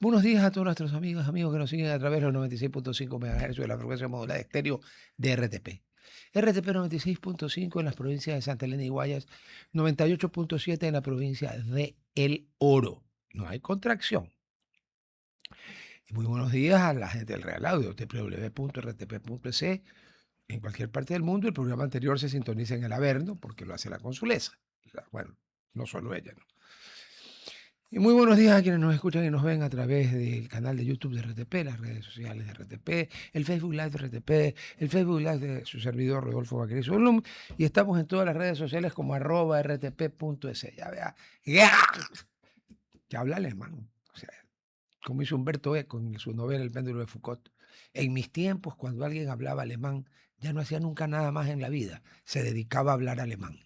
Buenos días a todos nuestros amigos que nos siguen a través de los 96.5 MHz de la frecuencia modulada de estéreo de RTP. RTP 96.5 en las provincias de Santa Elena y Guayas, 98.7 en la provincia de El Oro. No hay contracción. Y muy buenos días a la gente del Real Audio, www.rtp.es. En cualquier parte del mundo, el programa anterior se sintoniza en el Averno porque lo hace la consulesa. Bueno, no solo ella, ¿no? Y muy buenos días a quienes nos escuchan y nos ven a través del canal de YouTube de RTP, las redes sociales de RTP, el Facebook Live de RTP, el Facebook Live de su servidor Rodolfo Vaquerizo Blum, y estamos en todas las redes sociales como @rtp.es. Ya vea, que habla alemán. O sea, como hizo Humberto Eco en su novela El péndulo de Foucault. En mis tiempos, cuando alguien hablaba alemán, ya no hacía nunca nada más en la vida, se dedicaba a hablar alemán.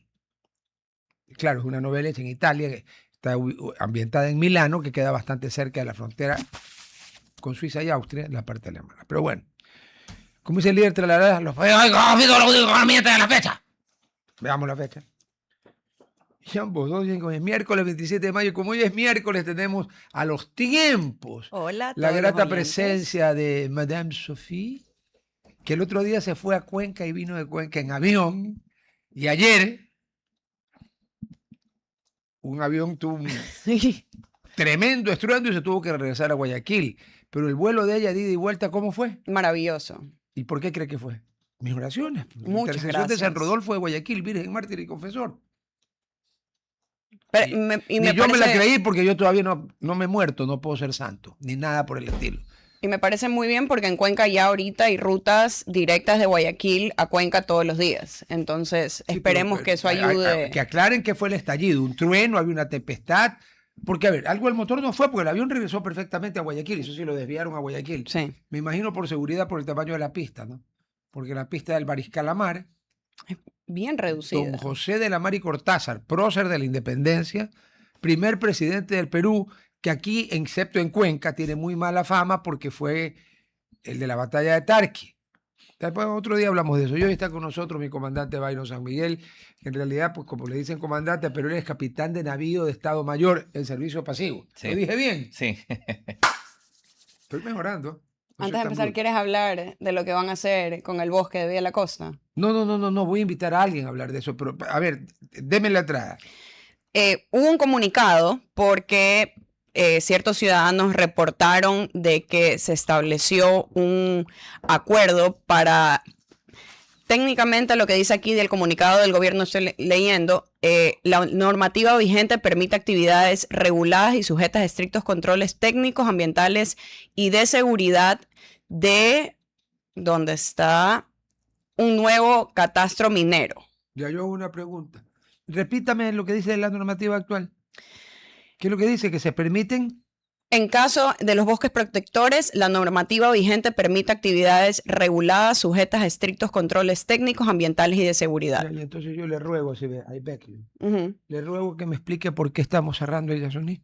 Claro, es una novela hecha en Italia, que está ambientada en Milano, que queda bastante cerca de la frontera con Suiza y Austria, en la parte alemana. Pero bueno, como dice el líder Tralará, los de la fecha. Veamos la fecha. Y ambos dos dicen que es miércoles 27 de mayo. Como hoy es miércoles, tenemos a los tiempos Hola, la grata los oyentes. presencia de Madame Sophie, que el otro día se fue a Cuenca y vino de Cuenca en avión. Y ayer un avión tuvo un tremendo estruendo y se tuvo que regresar a Guayaquil. Pero el vuelo de ella de ida y vuelta, ¿cómo fue? Maravilloso. ¿Y por qué cree que fue? Mis oraciones. Muchas Intercesión de San gracias. Rodolfo de Guayaquil, Virgen, mártir y confesor. Pero, Y yo me la creí porque yo todavía no me he muerto, no puedo ser santo, ni nada por el estilo. Y me parece muy bien porque en Cuenca ya ahorita hay rutas directas de Guayaquil a Cuenca todos los días. Entonces, Sí, esperemos que eso ayude. Que aclaren que fue el estallido, un trueno, había una tempestad. Porque, a ver, algo del motor no fue, porque el avión regresó perfectamente a Guayaquil, eso sí lo desviaron a Guayaquil. Sí. Me imagino por seguridad, por el tamaño de la pista, ¿no? Porque la pista del Mariscal Amar, Bien reducida. don José de la Mar y Cortázar, prócer de la independencia, primer presidente del Perú, que aquí, excepto en Cuenca, tiene muy mala fama porque fue el de la batalla de Tarqui. Después, otro día hablamos de eso. Y hoy está con nosotros mi comandante Byron San Miguel, que en realidad, pues como le dicen comandante, pero él es capitán de navío de Estado Mayor en servicio pasivo. Sí. ¿Lo dije bien? Sí. Estoy mejorando. No Antes de empezar, ¿quieres hablar de lo que van a hacer con el bosque de Vía La Costa? No. Voy a invitar a alguien a hablar de eso. Pero, a ver, déme la entrada. Hubo un comunicado porque ciertos ciudadanos reportaron de que se estableció un acuerdo para, técnicamente lo que dice aquí del comunicado del gobierno, estoy leyendo, la normativa vigente permite actividades reguladas y sujetas a estrictos controles técnicos, ambientales y de seguridad de donde está un nuevo catastro minero. Ya yo hago una pregunta. Repítame lo que dice la normativa actual. ¿Qué es lo que dice? Que se permiten. En caso de los bosques protectores, la normativa vigente permite actividades reguladas sujetas a estrictos controles técnicos, ambientales y de seguridad. Y entonces yo le ruego, le ruego que me explique por qué estamos cerrando el Yasuní.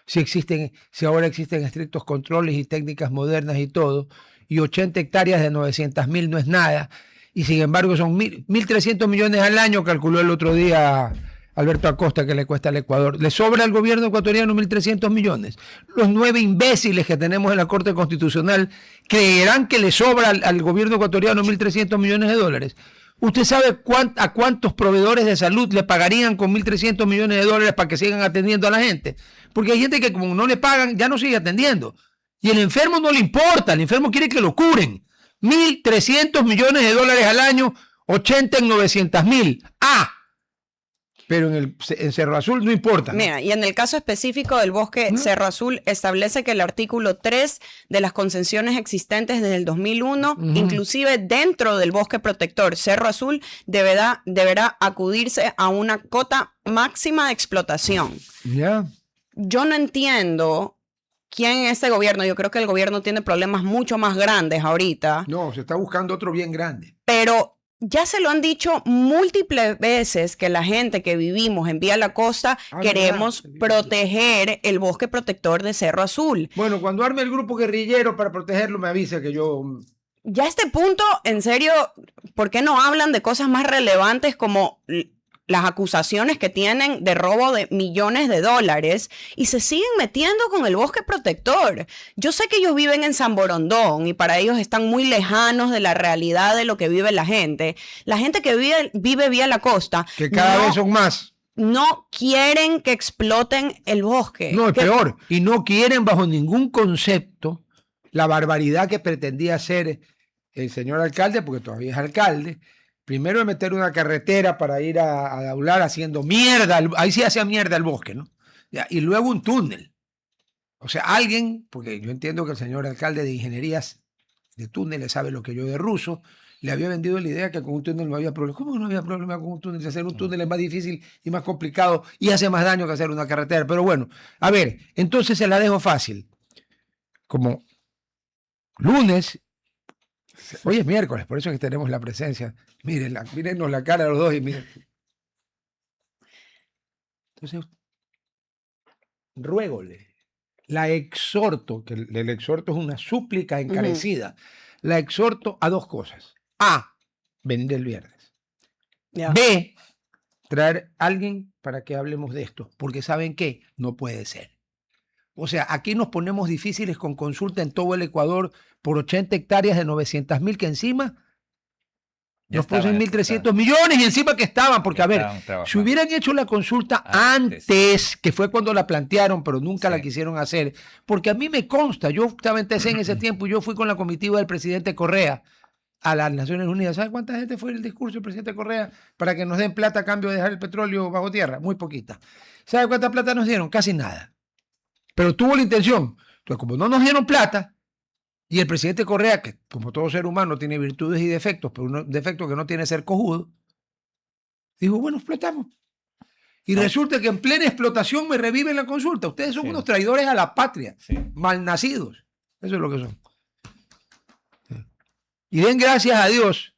Si ahora existen estrictos controles y técnicas modernas y todo, y 80 hectáreas de 900.000 no es nada, y sin embargo son 1.300 millones al año, calculó el otro día Alberto Acosta, que le cuesta al Ecuador. ¿Le sobra al gobierno ecuatoriano 1.300 millones? Los 9 imbéciles que tenemos en la Corte Constitucional creerán que le sobra al gobierno ecuatoriano 1.300 millones de dólares. ¿Usted sabe a cuántos proveedores de salud le pagarían con 1.300 millones de dólares para que sigan atendiendo a la gente? Porque hay gente que como no le pagan, ya no sigue atendiendo. Y el enfermo no le importa, el enfermo quiere que lo curen. 1.300 millones de dólares al año, 80 en 900.000. Pero en Cerro Azul no importa, ¿no? Mira, y en el caso específico del bosque Cerro Azul, establece que el artículo 3 de las concesiones existentes desde el 2001, inclusive dentro del bosque protector Cerro Azul, deberá acudirse a una cota máxima de explotación. Ya. Yo no entiendo quién en este gobierno, yo creo que el gobierno tiene problemas mucho más grandes ahorita. No, se está buscando otro bien grande. Pero ya se lo han dicho múltiples veces que la gente que vivimos en Vía La Costa queremos proteger el bosque protector de Cerro Azul. Bueno, cuando arme el grupo guerrillero para protegerlo, me avisa que yo... Ya a este punto, en serio, ¿por qué no hablan de cosas más relevantes como las acusaciones que tienen de robo de millones de dólares y se siguen metiendo con el bosque protector. Yo sé que ellos viven en San Borondón y para ellos están muy lejanos de la realidad de lo que vive la gente. La gente que vive vía la costa. Que cada vez son más. No quieren que exploten el bosque. No, es peor. Y no quieren bajo ningún concepto la barbaridad que pretendía hacer el señor alcalde, porque todavía es alcalde. Primero de meter una carretera para ir a Daular haciendo mierda, ahí sí hacía mierda el bosque, ¿no? Ya, y luego un túnel. O sea, alguien, porque yo entiendo que el señor alcalde de ingenierías de túneles sabe lo que yo de ruso, le había vendido la idea que con un túnel no había problema. ¿Cómo que no había problema con un túnel? Si hacer un túnel es más difícil y más complicado y hace más daño que hacer una carretera. Pero bueno, a ver, entonces se la dejo fácil. Como lunes, hoy es miércoles, por eso es que tenemos la presencia. Mírennos la cara a los dos y miren. Entonces, ruégole, la exhorto, que el exhorto es una súplica encarecida, la exhorto a dos cosas. A, venir el viernes. B, traer a alguien para que hablemos de esto, porque ¿saben qué? No puede ser. O sea, aquí nos ponemos difíciles con consulta en todo el Ecuador por 80 hectáreas de 900.000 que encima nos pusen 1.300 millones y encima que estaban, porque a ver, si hubieran hecho la consulta antes, que fue cuando la plantearon, pero nunca la quisieron hacer, porque a mí me consta, yo estaba en TC en ese tiempo y yo fui con la comitiva del presidente Correa a las Naciones Unidas. ¿Sabe cuánta gente fue el discurso del presidente Correa para que nos den plata a cambio de dejar el petróleo bajo tierra? Muy poquita. ¿Sabe cuánta plata nos dieron? Casi nada. Pero tuvo la intención. Entonces, como no nos dieron plata, y el presidente Correa, que como todo ser humano tiene virtudes y defectos, pero un defecto que no tiene ser cojudo, dijo, bueno, explotamos. Y resulta que en plena explotación me reviven la consulta. Ustedes son unos traidores a la patria, malnacidos. Eso es lo que son. Y den gracias a Dios,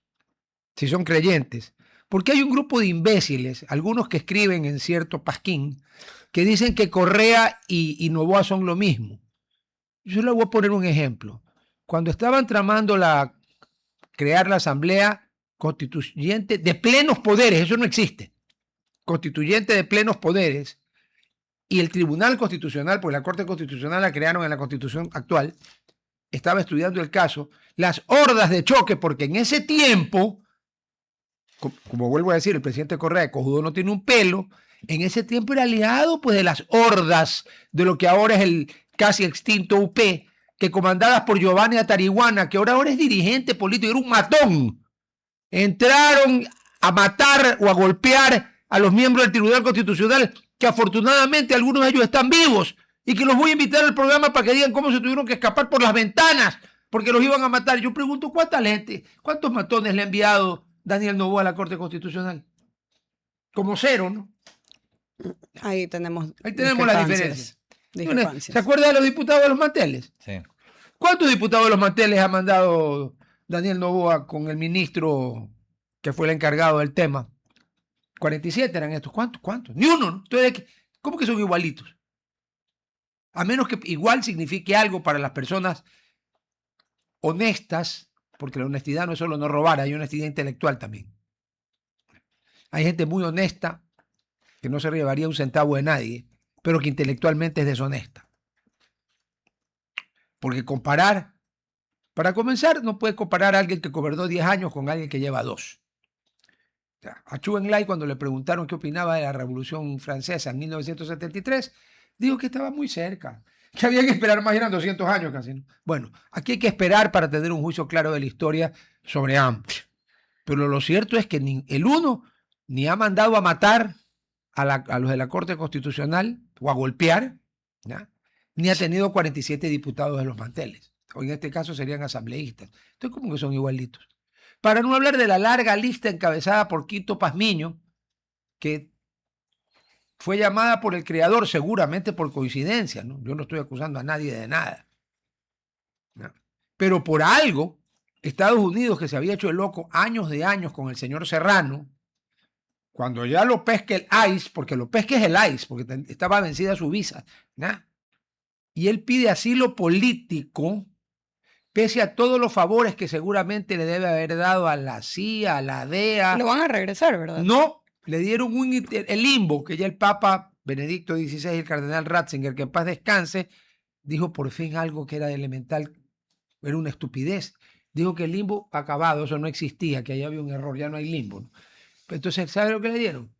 si son creyentes, porque hay un grupo de imbéciles, algunos que escriben en cierto pasquín, que dicen que Correa y Noboa son lo mismo. Yo les voy a poner un ejemplo. Cuando estaban tramando crear la Asamblea Constituyente de plenos poderes, eso no existe, constituyente de plenos poderes, y el Tribunal Constitucional, porque la Corte Constitucional la crearon en la Constitución actual, estaba estudiando el caso, las hordas de choque, porque en ese tiempo, como vuelvo a decir, el presidente Correa, cojudo no tiene un pelo, en ese tiempo era aliado pues de las hordas de lo que ahora es el casi extinto UP, que comandadas por Giovanni Atariguana, que ahora es dirigente político, era un matón. Entraron a matar o a golpear a los miembros del Tribunal Constitucional, que afortunadamente algunos de ellos están vivos, y que los voy a invitar al programa para que digan cómo se tuvieron que escapar por las ventanas, porque los iban a matar. Yo pregunto, ¿cuántos matones le ha enviado Daniel Noboa a la Corte Constitucional? Como cero, ¿no? Ahí tenemos la diferencia. ¿Se acuerda de los diputados de los manteles? Sí. ¿Cuántos diputados de los manteles ha mandado Daniel Noboa con el ministro que fue el encargado del tema? 47 eran estos. ¿Cuántos? Ni uno, ¿no? Entonces, ¿cómo que son igualitos? A menos que igual signifique algo para las personas honestas, porque la honestidad no es solo no robar, hay honestidad intelectual también. Hay gente muy honesta que no se llevaría un centavo de nadie, pero que intelectualmente es deshonesta. Porque para comenzar, no puede comparar a alguien que gobernó 10 años con alguien que lleva 2. O sea, a Zhou Enlai, cuando le preguntaron qué opinaba de la Revolución Francesa en 1973, dijo que estaba muy cerca, que había que esperar más, eran 200 años casi, ¿no? Bueno, aquí hay que esperar para tener un juicio claro de la historia sobre ambos. Pero lo cierto es que el uno ni ha mandado a matar a los de la Corte Constitucional o a golpear, ¿ya? Ni ha tenido 47 diputados de los manteles. O en este caso serían asambleístas. Entonces, ¿cómo que son igualitos? Para no hablar de la larga lista encabezada por Quito Pazmiño, que fue llamada por el creador seguramente por coincidencia, ¿no? Yo no estoy acusando a nadie de nada, ¿no? Pero por algo, Estados Unidos, que se había hecho el loco años de años con el señor Serrano, cuando ya lo pesca el ICE, porque lo pesca es el ICE, porque estaba vencida su visa, ¿no? Y él pide asilo político, pese a todos los favores que seguramente le debe haber dado a la CIA, a la DEA. Lo van a regresar, ¿verdad? No, le dieron el limbo, que ya el Papa Benedicto XVI y el cardenal Ratzinger, que en paz descanse, dijo por fin algo que era elemental, era una estupidez. Dijo que el limbo acabado, eso no existía, que ahí había un error, ya no hay limbo, ¿no? Entonces, ¿sabe lo que le dieron?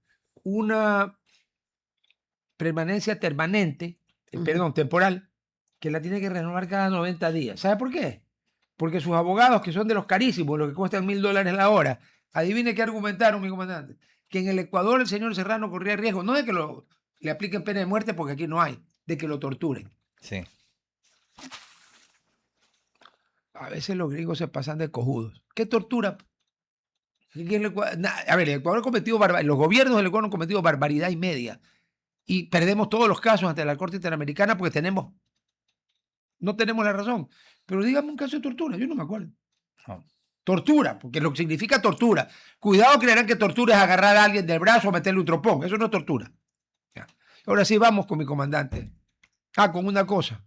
Una permanencia temporal, que la tiene que renovar cada 90 días. ¿Sabe por qué? Porque sus abogados, que son de los carísimos, los que cuestan $1.000 la hora, adivine qué argumentaron, mi comandante, que en el Ecuador el señor Serrano corría riesgo, no de que le apliquen pena de muerte, porque aquí no hay, de que lo torturen. Sí. A veces los gringos se pasan de cojudos. ¿Qué tortura? A ver, el Ecuador ha cometido los gobiernos del Ecuador han cometido barbaridad y media. Y perdemos todos los casos ante la Corte Interamericana porque no tenemos la razón. Pero dígame un caso de tortura, yo no me acuerdo. No. Tortura, porque lo que significa tortura. Cuidado, creerán que tortura es agarrar a alguien del brazo o meterle un tropón. Eso no es tortura. Ya. Ahora sí, vamos con mi comandante. Con una cosa.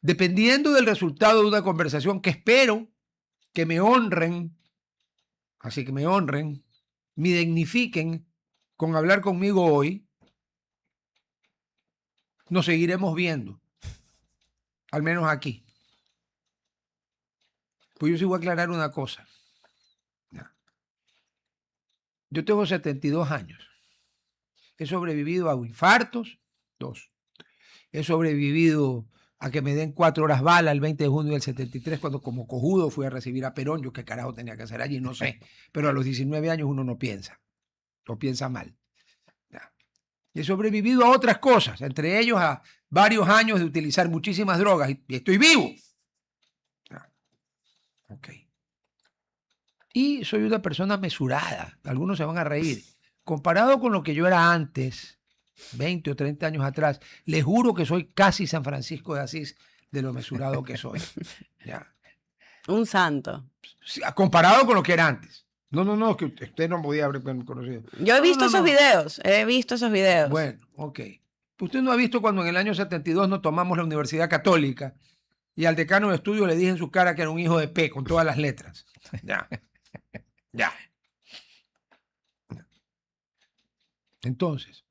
Dependiendo del resultado de una conversación que espero que me honren, así que me honren, me dignifiquen con hablar conmigo hoy, nos seguiremos viendo, al menos aquí. Pues yo sí voy a aclarar una cosa. Yo tengo 72 años. He sobrevivido a infartos, 2. He sobrevivido a que me den 4 horas bala el 20 de junio del 73, cuando como cojudo fui a recibir a Perón. Yo qué carajo tenía que hacer allí, no sé. Pero a los 19 años uno no piensa. O piensa mal. He sobrevivido a otras cosas, entre ellos a varios años de utilizar muchísimas drogas y estoy vivo. Ok. Y soy una persona mesurada. Algunos se van a reír. Comparado con lo que yo era antes, 20 o 30 años atrás, les juro que soy casi San Francisco de Asís de lo mesurado que soy. ¿Ya? Un santo. Comparado con lo que era antes. No, que usted no podía haber conocido. Yo he visto esos videos, he visto esos videos. Bueno, ok. Usted no ha visto cuando en el año 72 nos tomamos la Universidad Católica y al decano de estudio le dije en su cara que era un hijo de P con todas las letras. Ya. Ya. Entonces,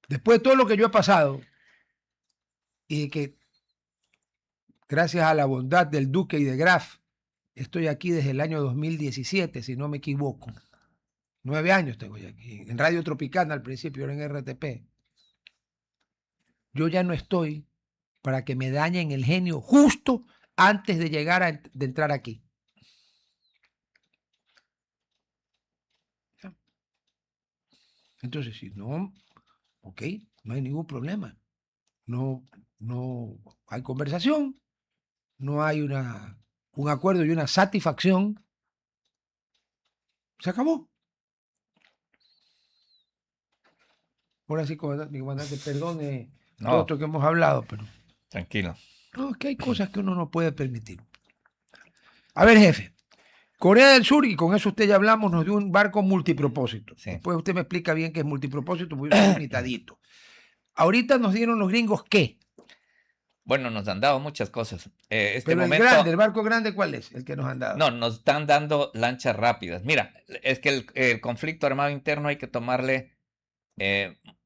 después de todo lo que yo he pasado y de que gracias a la bondad del Duque y de Graf, estoy aquí desde el año 2017, si no me equivoco. 9 años tengo ya aquí. En Radio Tropicana al principio, ahora en RTP. Yo ya no estoy para que me dañen el genio justo antes de llegar de entrar aquí. ¿Ya? Entonces, si no, ok, no hay ningún problema. No hay conversación, no hay un acuerdo y una satisfacción. Se acabó. Ahora sí, mi comandante, perdone todo esto que hemos hablado, pero... Tranquilo. No, es que hay cosas que uno no puede permitir. A ver, jefe. Corea del Sur, y con eso usted ya hablamos, nos dio un barco multipropósito. Sí. Después usted me explica bien qué es multipropósito, porque yo soy limitadito. Ahorita nos dieron los gringos ¿qué? Bueno, nos han dado muchas cosas. Pero el barco grande, ¿cuál es? El que nos han dado. No, nos están dando lanchas rápidas. Mira, es que el conflicto armado interno hay que tomarle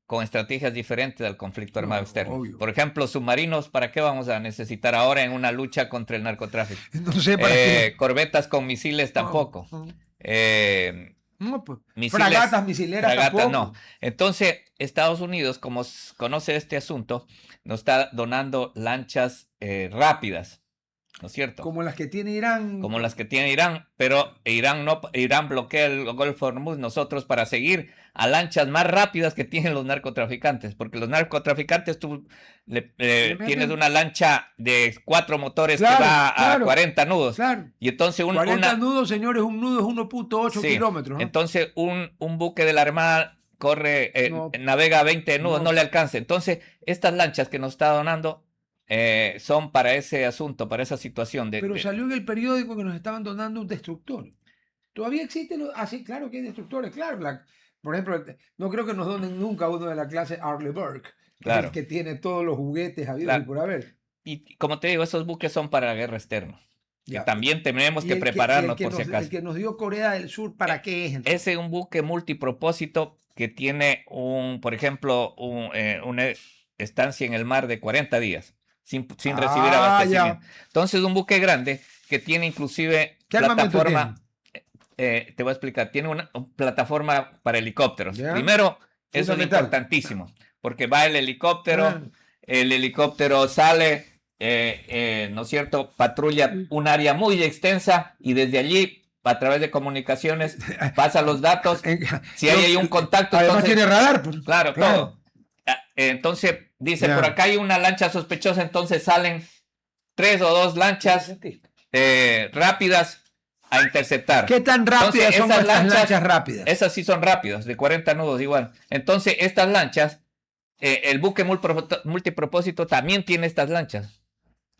con estrategias diferentes al conflicto armado externo. Obvio. Por ejemplo, submarinos, ¿para qué vamos a necesitar ahora en una lucha contra el narcotráfico? No sé para qué. Corbetas con misiles tampoco. No, pues, Misiles, fragatas misileras tampoco. No. Entonces, Estados Unidos, como conoce este asunto, nos está donando lanchas rápidas, ¿no es cierto? Como las que tiene Irán. Como las que tiene Irán, pero Irán bloquea el Golfo de Hormuz. Nosotros, para seguir a lanchas más rápidas que tienen los narcotraficantes, porque los narcotraficantes tú tienes una lancha de 4 motores que va a 40 nudos. Claro. Y entonces 40 nudos, señores, un nudo es 1.8 kilómetros. ¿No? Entonces un buque de la Armada navega a 20 nudos, no le alcanza. Entonces, estas lanchas que nos está donando son para ese asunto, para esa situación. Pero salió en el periódico que nos estaban donando un destructor. ¿Todavía existen? Sí, claro que hay destructores, claro. Por ejemplo, no creo que nos donen nunca uno de la clase Arleigh Burke, claro, que tiene todos los juguetes habidos y por haber. Y como te digo, esos buques son para la guerra externa. que Ya. también tenemos Y que el prepararnos por si el acaso. que nos dio Corea del Sur, ¿para qué es? Entonces? Ese es un buque multipropósito que tiene por ejemplo, una estancia en el mar de 40 días sin recibir Ah, abastecimiento. ya. Entonces, un buque grande que tiene inclusive ¿Qué armamento plataforma, te voy a explicar, tiene una plataforma para helicópteros. Ya. Primero, eso es Fundamental. importantísimo, porque va el helicóptero, Ah. el helicóptero sale, ¿no es cierto? Patrulla un área muy extensa y desde allí, a través de comunicaciones, pasa los datos. Si hay ahí un contacto, Además entonces, tiene radar. Pues. claro, todo. Entonces, dice, Ya. por acá hay una lancha sospechosa, entonces salen 3 o 2 lanchas rápidas a interceptar. ¿Qué tan rápidas Entonces, son esas estas lanchas- lanchas rápidas? Esas sí son rápidas, de 40 nudos igual. Entonces, estas lanchas, el buque multipropósito también tiene estas lanchas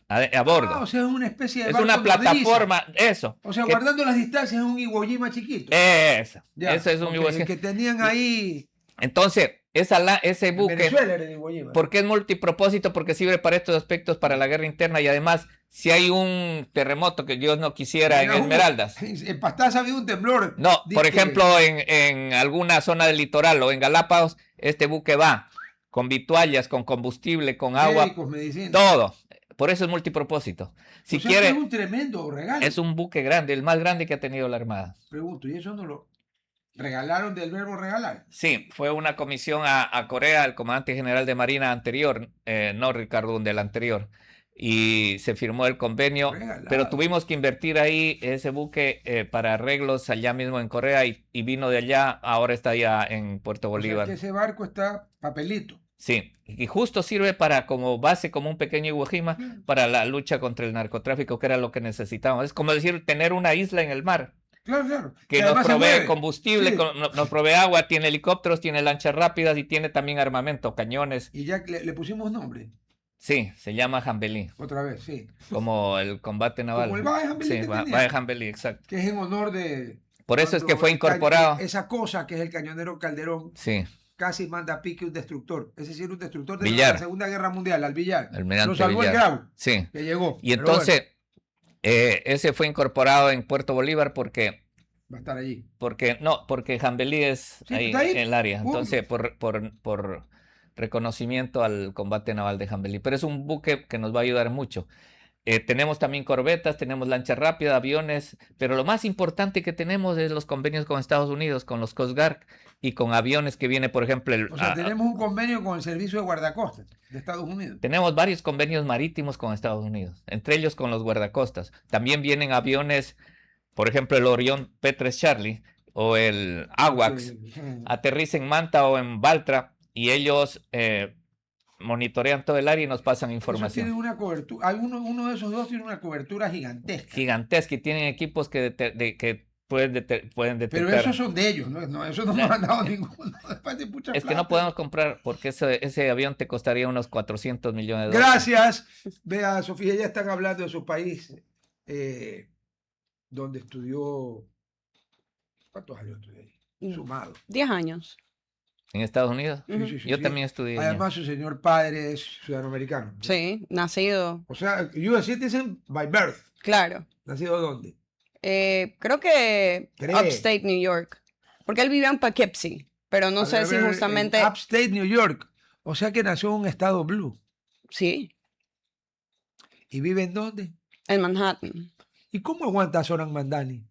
a bordo. Ah, o sea, es una especie de Es una barco nodriza. plataforma, eso. O sea, que- guardando las distancias, es un Iwo Jima chiquito. Eso, Ya, eso es un ok, Iwo el Jima. que tenían ahí Entonces, ese en buque, Venezuela era el Iwo Jima. ¿por qué es multipropósito? Porque sirve para estos aspectos, para la guerra interna y además, si hay un terremoto que Dios no quisiera en Mira, Esmeraldas. En Pastaza había un temblor. No, por Dice- ejemplo, en alguna zona del litoral o en Galápagos, este buque va con vituallas, con combustible, con agua, médicos, medicinas. todo. Por eso es multipropósito. Si O sea, quiere, que es un tremendo regalo. es un buque grande, el más grande que ha tenido la Armada. Pregunto, ¿y eso no lo regalaron del verbo regalar? Sí, fue una comisión a Corea, el comandante general de Marina anterior, no Ricardo, del anterior, y se firmó el convenio, Regalado. pero tuvimos que invertir ahí ese buque para arreglos allá mismo en Corea y vino de allá, ahora está allá en Puerto O sea, Bolívar. que ese barco está papelito. Sí, y justo sirve para como base, como un pequeño Iwo Jima, para la lucha contra el narcotráfico, que era lo que necesitábamos. Es como decir, tener una isla en el mar, Claro, claro. que Y nos además se provee mueve. combustible, Sí. nos provee agua, tiene helicópteros, tiene lanchas rápidas y tiene también armamento, cañones. Y ya le pusimos nombre, Sí, se llama Jambelí, otra vez, sí. como el combate naval. Como el Bae Jambelí Sí, que Bae tenía. Jambelí, exacto. Que es en honor de... Por eso es cuando que fue el incorporado. esa cosa que es el cañonero Calderón Sí, casi manda a pique un destructor. Ese sí era un destructor de Villar. la Segunda Guerra Mundial, al Villar. Almirante Lo salvó Villar. el Grau, sí. que llegó. Y Pero bueno, entonces, ese fue incorporado en Puerto Bolívar porque va a estar allí. porque Jambelí es Sí, ahí, está ahí. en el área. Punto. Entonces, por reconocimiento al combate naval de Jambelí. Pero es un buque que nos va a ayudar mucho. Tenemos también corbetas, tenemos lanchas rápidas, aviones, pero lo más importante que tenemos es los convenios con Estados Unidos, con los Coast Guard y con aviones que viene, por ejemplo, O sea, tenemos un convenio con el Servicio de Guardacostas de Estados Unidos. tenemos varios convenios marítimos con Estados Unidos, entre ellos con los guardacostas. También vienen aviones, por ejemplo, el Orión P-3 Charlie o el AWACS, aterriza en Manta o en Baltra y ellos monitorean todo el área y nos pasan Tiene información. una cobertura, uno de esos dos tiene una cobertura gigantesca. Gigantesca y tienen equipos que pueden detectar. Pero esos son de ellos, no, eso no me han dado ninguno. Después de mucha Es que plata. no podemos comprar porque ese avión te costaría unos 400 millones de dólares. Gracias. Vea, Sofía, ya están hablando de su país, donde estudió. ¿Cuántos años estudió ahí? Sumado. 10 años. En Estados Unidos. Sí, sí, sí, Yo sí. también estudié. allá. Además, su señor padre es ciudadano americano. Sí, nacido, O sea, US citizen by birth. claro. ¿Nacido dónde? Creo que Cree. Upstate New York. Porque él vivía en Poughkeepsie, pero no A sé ver, si en justamente... Upstate New York. O sea que nació en un estado blue. Sí, ¿Y vive en dónde? en Manhattan. ¿Y cómo aguanta Zoran Mandani?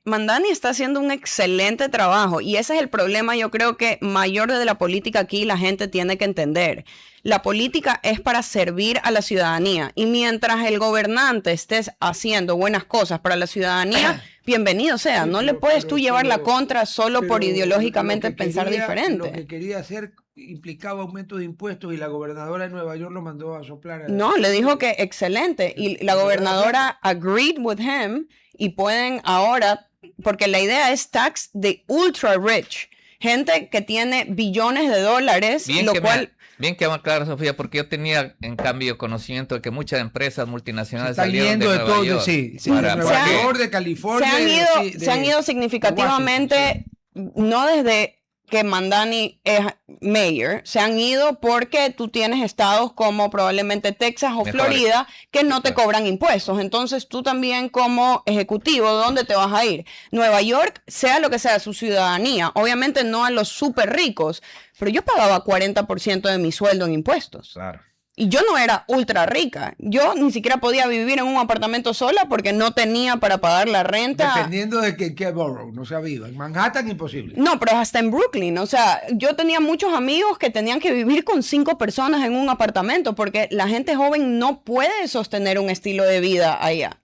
Mandani está haciendo un excelente trabajo y ese es el problema, yo creo que mayor de la política aquí la gente tiene que entender. La política es para servir a la ciudadanía y mientras el gobernante estés haciendo buenas cosas para la ciudadanía, bienvenido sea. Sí, No le pero- puedes tú pero- llevar la pero- contra solo por Pero ideológicamente lo que pensar quería- Lo diferente. que quería hacer implicaba aumento de impuestos y la gobernadora de Nueva York lo mandó a soplar. No, le dijo que excelente y la gobernadora agreed with him y pueden ahora, porque la idea es tax de ultra rich, gente que tiene billones de dólares, Bien lo que cual bien que claro, Sofía, porque yo tenía en cambio conocimiento de que muchas empresas Se multinacionales están salieron yendo de Nueva todo, York sí, sí, para- de Nueva ¿por qué? York, de California. se han de- ido, sí, se han ido significativamente, no desde que Mandani es mayor se han ido porque tú tienes estados como probablemente Texas o Mejores. Florida que no te Claro. cobran impuestos. Entonces tú también como ejecutivo, ¿dónde te vas a ir? Nueva York, sea lo que sea su ciudadanía, obviamente no a los súper ricos, pero yo pagaba 40% de mi sueldo en impuestos. Claro. Y yo no era ultra rica. Yo ni siquiera podía vivir en un apartamento sola porque no tenía para pagar la renta. Dependiendo de qué borough, no se ha habido. En Manhattan, imposible. No, pero hasta en Brooklyn. O sea, yo tenía muchos amigos que tenían que vivir con 5 personas en un apartamento porque la gente joven no puede sostener un estilo de vida allá.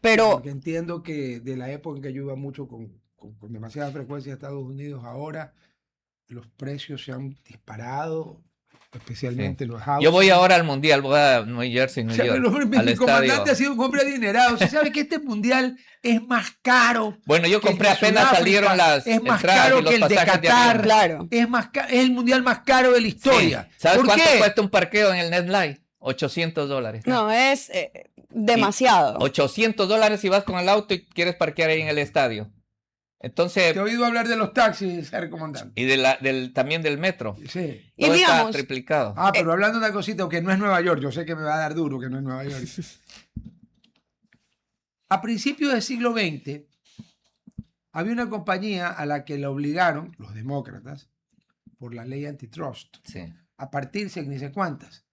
Pero Porque entiendo que de la época en que yo iba mucho con demasiada frecuencia a Estados Unidos, ahora los precios se han disparado, especialmente los houses. Yo voy ahora al Mundial, voy a New Jersey, O New sea, York, mi al comandante estadio. ha sido un hombre adinerado. ¿Se sabe que este mundial es más caro? Bueno, yo que el compré de apenas Sudáfrica? salieron las Es más entradas caro y los que el de pasajes de Qatar. avión. claro. Es el mundial más caro de la historia. Sí. ¿Sabes ¿Por cuánto qué? cuesta un parqueo en el NetLife? $800. No, es demasiado. $800 si vas con el auto y quieres parquear ahí en el estadio. Entonces, Te he oído hablar de los taxis, señor comandante. y también del metro. Sí. Y Todo está digamos, triplicado. Pero hablando de una cosita que no es Nueva York, yo sé que me va a dar duro que no es Nueva York. A principios del siglo XX, había una compañía a la que le obligaron, los demócratas, por la ley antitrust, Sí. a partirse en ni sé cuántas.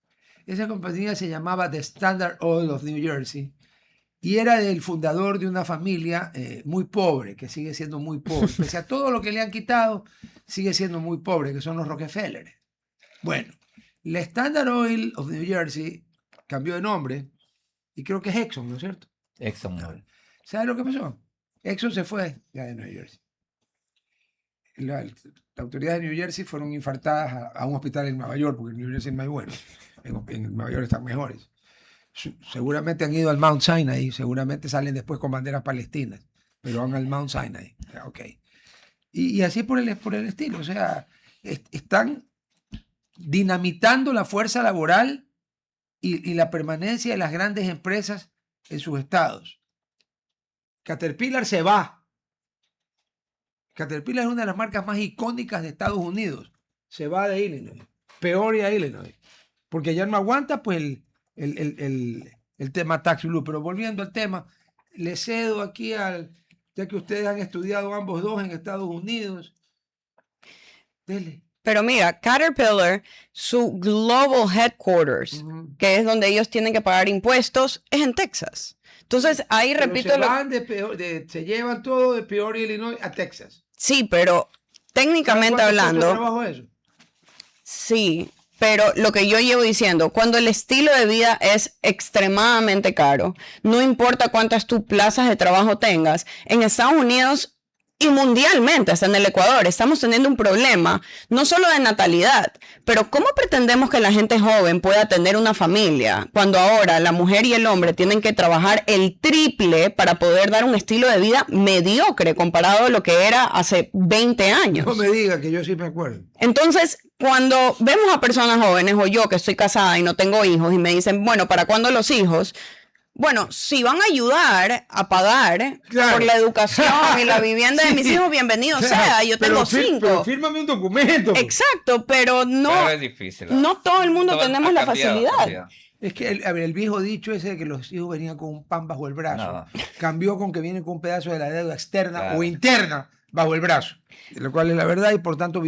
Esa compañía se llamaba The Standard Oil of New Jersey y era del fundador de una familia muy pobre, que sigue siendo muy pobre. Pese a todo lo que le han quitado, sigue siendo muy pobre, que son los Rockefeller. Bueno, la Standard Oil of New Jersey cambió de nombre y creo que es Exxon, ¿no es cierto? ExxonMobil. ¿Sabes lo que pasó? Exxon se fue ya de New Jersey. Las autoridades de New Jersey fueron infartadas a un hospital en Nueva York, porque en New Jersey no hay buenos. En Nueva York están mejores. Seguramente han ido al Mount Sinai, seguramente salen después con banderas palestinas, pero van al Mount Sinai. Ok. Y así por el estilo. O sea, están dinamitando la fuerza laboral y la permanencia de las grandes empresas en sus estados. Caterpillar se va. Caterpillar es una de las marcas más icónicas de Estados Unidos. Se va de Illinois. Peoria, Illinois. Porque ya no aguanta pues el tema Tax Blue. Pero volviendo al tema, le cedo aquí ya que ustedes han estudiado ambos dos en Estados Unidos. Dele. pero mira, Caterpillar, su global headquarters, Ujú. que es donde ellos tienen que pagar impuestos, es en Texas. Entonces, ahí Pero repito se lo van se llevan todo de Peoria, Illinois a Texas. sí, pero técnicamente ¿Cuánto cuesta hablando, trabajo eso? sí, pero lo que yo llevo diciendo, cuando el estilo de vida es extremadamente caro, no importa cuántas tú plazas de trabajo tengas, en Estados Unidos y mundialmente, hasta en el Ecuador, estamos teniendo un problema, no solo de natalidad, pero ¿cómo pretendemos que la gente joven pueda tener una familia cuando ahora la mujer y el hombre tienen que trabajar el triple para poder dar un estilo de vida mediocre comparado a lo que era hace 20 años? No me diga que yo sí me acuerdo. Entonces, cuando vemos a personas jóvenes o yo que estoy casada y no tengo hijos y me dicen, bueno, ¿para cuándo los hijos? Bueno, si van a ayudar a pagar Claro. por la educación y la vivienda de mis Sí. hijos, bienvenido Claro, sea. Yo tengo pero 5. fírmame un documento. Exacto, pero no, Pero es difícil. no todo el mundo Todo tenemos ha la cambiado, ha facilidad. cambiado. Es que el viejo dicho ese de que los hijos venían con un pan bajo el brazo, No. cambió con que vienen con un pedazo de la deuda externa Claro. o interna bajo el brazo, lo cual es la verdad y por tanto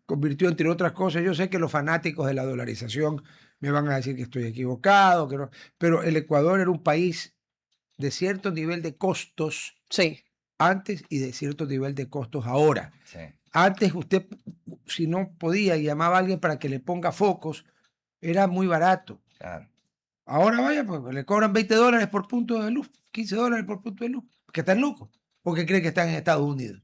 convirtió entre otras cosas. Yo sé que los fanáticos de la dolarización me van a decir que estoy equivocado, que no, pero el Ecuador era un país de cierto nivel de costos Sí, antes y de cierto nivel de costos ahora. Sí. Antes usted, si no podía y llamaba a alguien para que le ponga focos, era muy barato. Claro. Ahora vaya, pues le cobran $20 por punto de luz, $15 por punto de luz. Que están locos. Porque creen que están en Estados Unidos.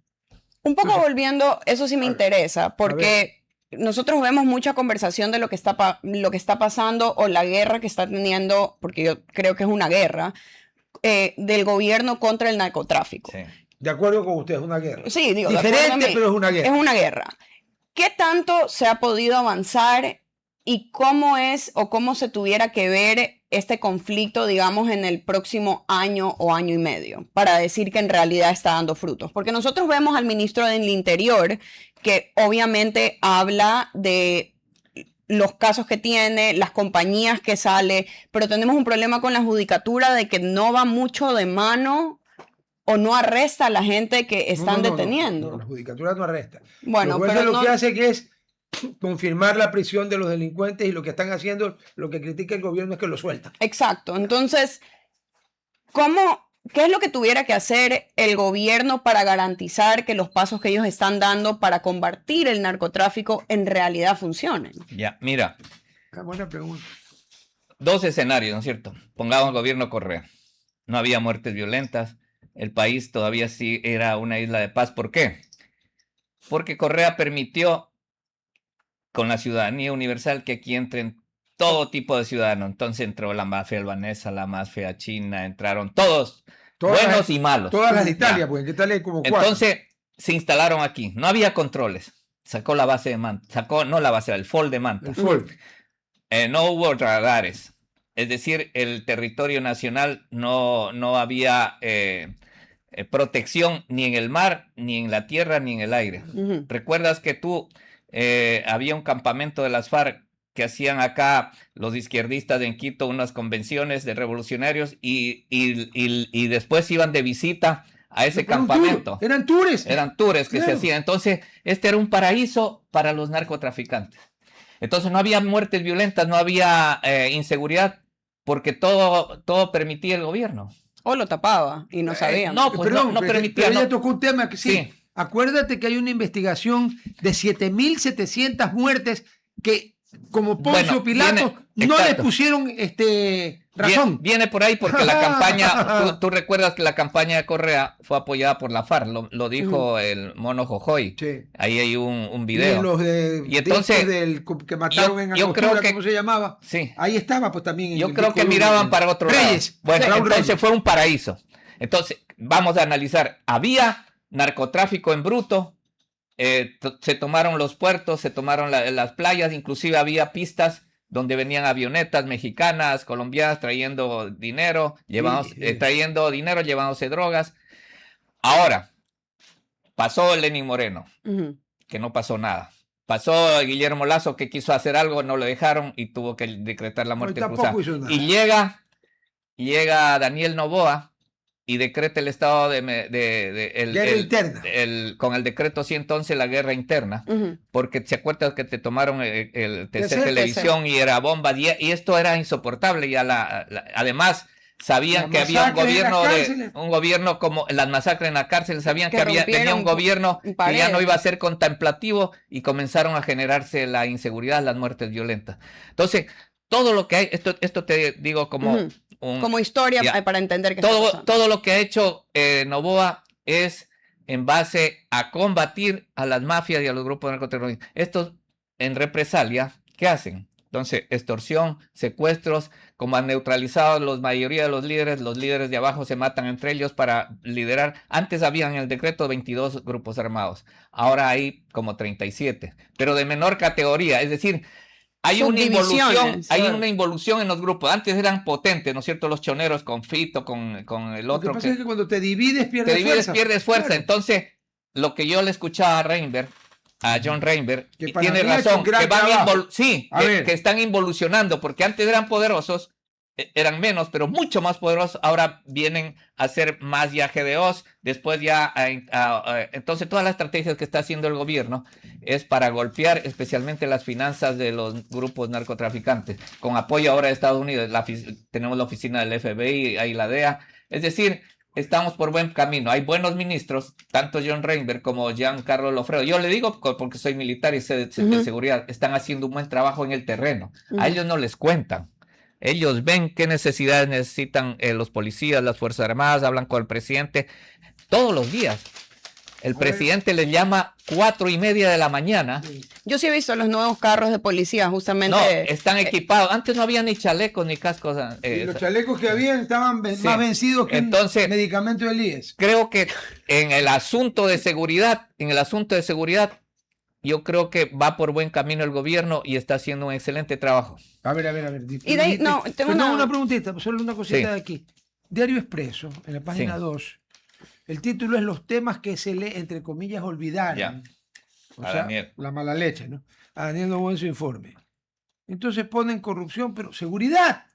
un poco Entonces, volviendo, eso sí me a ver, interesa, porque nosotros vemos mucha conversación de lo que está pasando o la guerra que está teniendo, porque yo creo que es una guerra, del gobierno contra el narcotráfico. Sí. De acuerdo con usted, es una guerra. Sí, digo, de acuerdo a Diferente, mí, pero es una guerra. es una guerra. ¿Qué tanto se ha podido avanzar y cómo es o cómo se tuviera que ver este conflicto, digamos, en el próximo año o año y medio, para decir que en realidad está dando frutos? Porque nosotros vemos al ministro del Interior que obviamente habla de los casos que tiene, las compañías que sale, pero tenemos un problema con la judicatura de que no va mucho de mano o no arresta a la gente que están deteniendo. No, la judicatura no arresta. Bueno, los jueces pero lo que hace que es confirmar la prisión de los delincuentes, y lo que están haciendo, lo que critica el gobierno, es que lo sueltan. Exacto. Entonces, ¿qué es lo que tuviera que hacer el gobierno para garantizar que los pasos que ellos están dando para combatir el narcotráfico en realidad funcionen? Ya, mira, Buena pregunta. dos escenarios, ¿no es cierto? Pongamos el gobierno Correa. No había muertes violentas. El país todavía sí era una isla de paz. ¿Por qué? Porque Correa permitió con la ciudadanía universal que aquí entren todo tipo de ciudadanos. Entonces entró la mafia albanesa, la mafia china, entraron todos, buenos y malos. Todas las de Italia, Ya. porque en Italia hay como 4. Entonces se instalaron aquí. No había controles. Sacó la base de Manta. Sacó, no la base, el FOL de Manta. El full. No hubo radares. Es decir, el territorio nacional no había protección ni en el mar, ni en la tierra, ni en el aire. Ujú. ¿Recuerdas que había un campamento de las FARC que hacían acá los izquierdistas en Quito unas convenciones de revolucionarios y después iban de visita a ese campamento? Eran tours. Eran tours que se Claro. hacían. Entonces, este era un paraíso para los narcotraficantes. Entonces, no había muertes violentas, no había inseguridad, porque todo permitía el gobierno. O lo tapaba y no sabían. No, pues Perdón, no pero permitía. ella No. tocó un tema que sí. Sí. Acuérdate que hay una investigación de 7.700 muertes que, como Poncio Bueno, Pilato, viene- no le exacto. pusieron razón. Viene por ahí porque la campaña, tú recuerdas que la campaña de Correa fue apoyada por la FARC, lo dijo el mono Jojoy. Sí. Ahí hay un Y video. los de Y entonces, que mataron en yo creo Angostura, que- ¿cómo se llamaba? Sí. Ahí estaba, pues también. Yo creo que miraban para otro Reyes. lado. Bueno, Raúl entonces Reyes. fue un paraíso. Entonces, vamos a analizar. Había narcotráfico en bruto, se tomaron los puertos, se tomaron las playas, inclusive había pistas donde venían avionetas mexicanas, colombianas, trayendo dinero, llevándose drogas. Ahora, pasó Lenín Moreno, Ujú. que no pasó nada. Pasó Guillermo Lazo, que quiso hacer algo, no lo dejaron y tuvo que decretar la muerte cruzada. Tampoco hizo nada. Y llega Daniel Noboa y decreta el estado Guerra interna. con el decreto 111 la guerra interna, Ujú. porque se acuerdan que te tomaron el TC TC. Televisión y era bomba, y esto era insoportable. Ya además sabían Las que había un masacres en las gobierno cárceles. un gobierno como las masacres en la cárcel, sabían Que que venía un rompieron gobierno que ya paredes. no iba a ser contemplativo y comenzaron a generarse la inseguridad, las muertes violentas. Entonces, todo lo que hay, esto te digo como Ujú. Como historia Ya. para entender qué está pasando. todo lo que ha hecho Noboa es en base a combatir a las mafias y a los grupos narcoterroristas. Estos, en represalia, ¿qué hacen? Entonces, extorsión, secuestros, como han neutralizado la mayoría de los líderes de abajo se matan entre ellos para liderar. Antes habían en el decreto 22 grupos armados, ahora hay como 37, pero de menor categoría, es decir, hay una involución en los grupos. Antes eran potentes, ¿no es cierto? Los choneros con Fito, con el Lo que otro. pasa es que cuando te divides, pierdes fuerza. Claro. Entonces, lo que yo le escuchaba a John Reinberg, Que y para tiene mí ha hecho razón, un gran que van trabajo. A ver. que están involucionando, porque antes eran poderosos, eran menos, pero mucho más poderosos, ahora vienen a ser más ya GDOs, después ya, entonces todas las estrategias que está haciendo el gobierno es para golpear especialmente las finanzas de los grupos narcotraficantes, con apoyo ahora de Estados Unidos, tenemos la oficina del FBI, hay la DEA, es decir, estamos por buen camino, hay buenos ministros, tanto John Reinberg como Giancarlo Lofredo, yo le digo porque soy militar y sé de seguridad, están haciendo un buen trabajo en el terreno, a ellos no les cuentan. Ellos ven qué necesidades necesitan los policías, las Fuerzas Armadas, hablan con el presidente todos los días. El presidente les llama 4:30 de la mañana. Yo sí he visto los nuevos carros de policía, justamente. No, están equipados. Antes no había ni chalecos ni cascos. Y los chalecos que habían estaban más vencidos que Entonces, un medicamento de IES. Creo que en el asunto de seguridad, yo creo que va por buen camino el gobierno y está haciendo un excelente trabajo. A ver. Y de ahí, no, tengo una preguntita, solo una cosita Sí. de aquí. Diario Expreso, en la página Sí. 2, el título es Los temas que se le, entre comillas, olvidaron. Ya. O A sea, Daniel. la mala leche, ¿no? A Daniel Noboa en su informe. Entonces ponen corrupción, pero seguridad.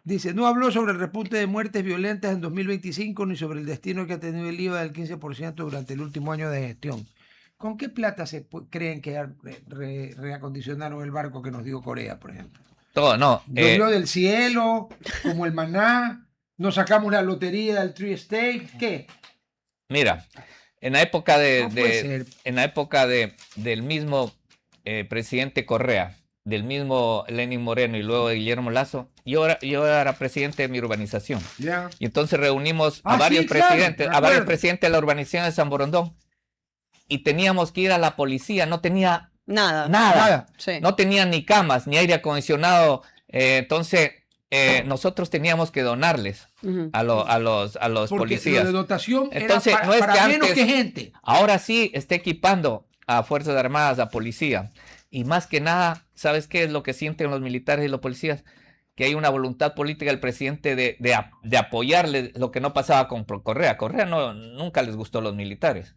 Dice, no habló sobre el repunte de muertes violentas en 2025 ni sobre el destino que ha tenido el IVA del 15% durante el último año de gestión. ¿Con qué plata creen que reacondicionaron el barco que nos dio Corea, por ejemplo? Todo, no. ¿Llovió del cielo, como el maná? ¿Nos sacamos la lotería del Tree State? ¿Qué? Mira, en la época No puede ser. en la época del mismo presidente Correa, del mismo Lenín Moreno y luego de Guillermo Lazo, yo era presidente de mi urbanización. Ya. Y entonces reunimos a Ah, varios sí, claro, presidentes, me a varios acuerdo. presidentes de la urbanización de San Borondón. Y teníamos que ir a la policía, no tenía Nada. nada. Sí. No tenían ni camas, ni aire acondicionado. Entonces, nosotros teníamos que donarles Ujú. a los Porque policías. lo de dotación Entonces, era no es para que menos antes- que gente. Ahora sí está equipando a Fuerzas Armadas, a policía. Y más que nada, ¿sabes qué es lo que sienten los militares y los policías? Que hay una voluntad política del presidente de apoyarle lo que no pasaba con Correa. Correa nunca les gustó a los militares.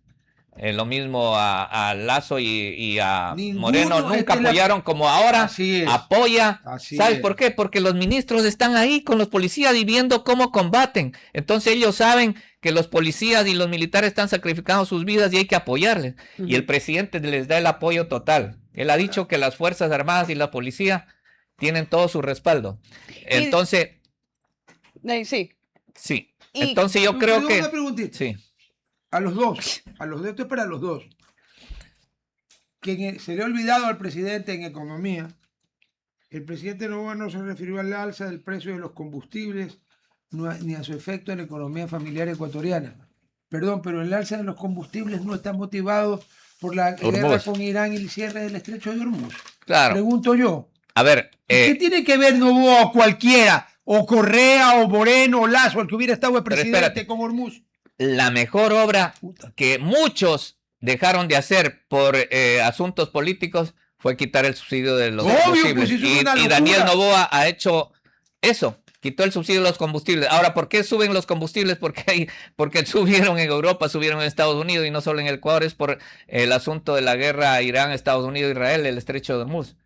Lo mismo a Lazo y a Ninguno, Moreno nunca esta es la- apoyaron como ahora Así es. apoya. Así ¿Sabes es. por qué? Porque los ministros están ahí con los policías y viendo cómo combaten. Entonces ellos saben que los policías y los militares están sacrificando sus vidas y hay que apoyarles. Y el presidente les da el apoyo total. Él ha dicho que las Fuerzas Armadas y la policía tienen todo su respaldo. Entonces, Sí. sí. Y- Entonces yo creo Tengo que... una preguntita. Sí. A los dos, esto es para los dos. Se le ha olvidado al presidente en economía. El presidente Noboa no se refirió al alza del precio de los combustibles ni a su efecto en la economía familiar ecuatoriana. Perdón, pero el alza de los combustibles no está motivado por la guerra Hormuz. con Irán y el cierre del estrecho de Hormuz. Claro. Pregunto yo, A ver, ¿qué tiene que ver Noboa o cualquiera, o Correa, o Moreno, o Lazo, el que hubiera estado de Pero presidente espérate. con Hormuz? la mejor obra Puta. que muchos dejaron de hacer por asuntos políticos fue quitar el subsidio de los Obvio, combustibles. pues, eso es Y, una y Daniel locura. Noboa ha hecho eso, quitó el subsidio de los combustibles. Ahora, ¿por qué suben los combustibles? Porque subieron en Europa, subieron en Estados Unidos y no solo en el Ecuador, es por el asunto de la guerra Irán, Estados Unidos, Israel, el estrecho de Hormuz.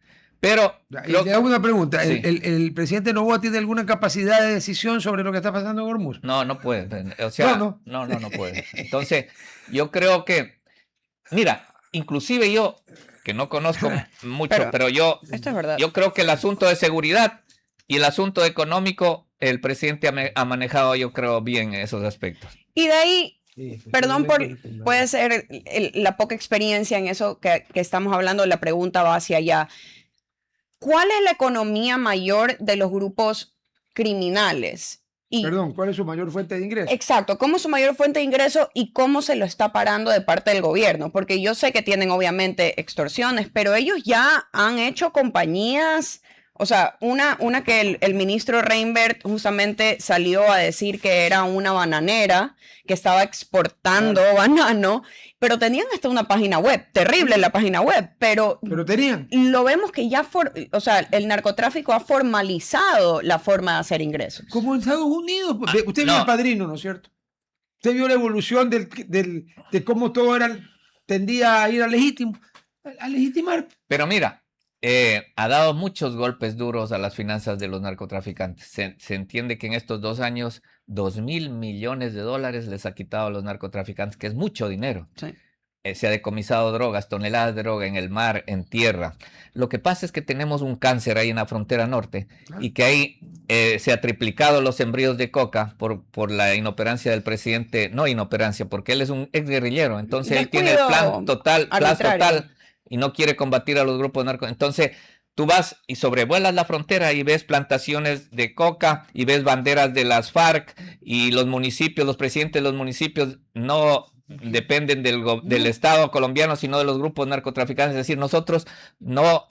Pero Y le hago una pregunta. Sí. ¿El presidente Noboa tiene alguna capacidad de decisión sobre lo que está pasando en Hormuz? no puede. O sea, No. no puede. Entonces, yo creo que, mira, inclusive yo, que no conozco mucho, pero Esto es verdad. yo creo que el asunto de seguridad y el asunto económico, el presidente ha manejado, yo creo, bien esos aspectos. Y de ahí, Sí, perdón puede ser la poca experiencia en eso que estamos hablando, la pregunta va hacia allá. ¿Cuál es la economía mayor de los grupos criminales? Y, Perdón, ¿cuál es su mayor fuente de ingreso? exacto, ¿cómo es su mayor fuente de ingreso y cómo se lo está parando de parte del gobierno? Porque yo sé que tienen obviamente extorsiones, pero ellos ya han hecho compañías, o sea, una que el ministro Reinberg justamente salió a decir que era una bananera que estaba exportando banano, pero tenían hasta una página web, terrible la página web, pero Pero tenían. lo vemos que ya, o sea, el narcotráfico ha formalizado la forma de hacer ingresos. Como en Estados Unidos. Usted vio no. El Padrino, ¿no es cierto? Usted vio la evolución de cómo todo tendía a ir a legítimo. A legitimar. Pero mira, ha dado muchos golpes duros a las finanzas de los narcotraficantes. Se entiende que en estos 2 años, $2.000 millones les ha quitado a los narcotraficantes, que es mucho dinero. Sí. Se ha decomisado drogas, toneladas de droga en el mar, en tierra. Lo que pasa es que tenemos un cáncer ahí en la frontera norte y que ahí se ha triplicado los sembríos de coca por la inoperancia del presidente. No inoperancia, porque él es un exguerrillero. Entonces él tiene el plan total y no quiere combatir a los grupos narcos. Entonces tú vas y sobrevuelas la frontera y ves plantaciones de coca y ves banderas de las FARC y los municipios, los presidentes de los municipios no dependen del Estado colombiano, sino de los grupos narcotraficantes. Es decir, nosotros no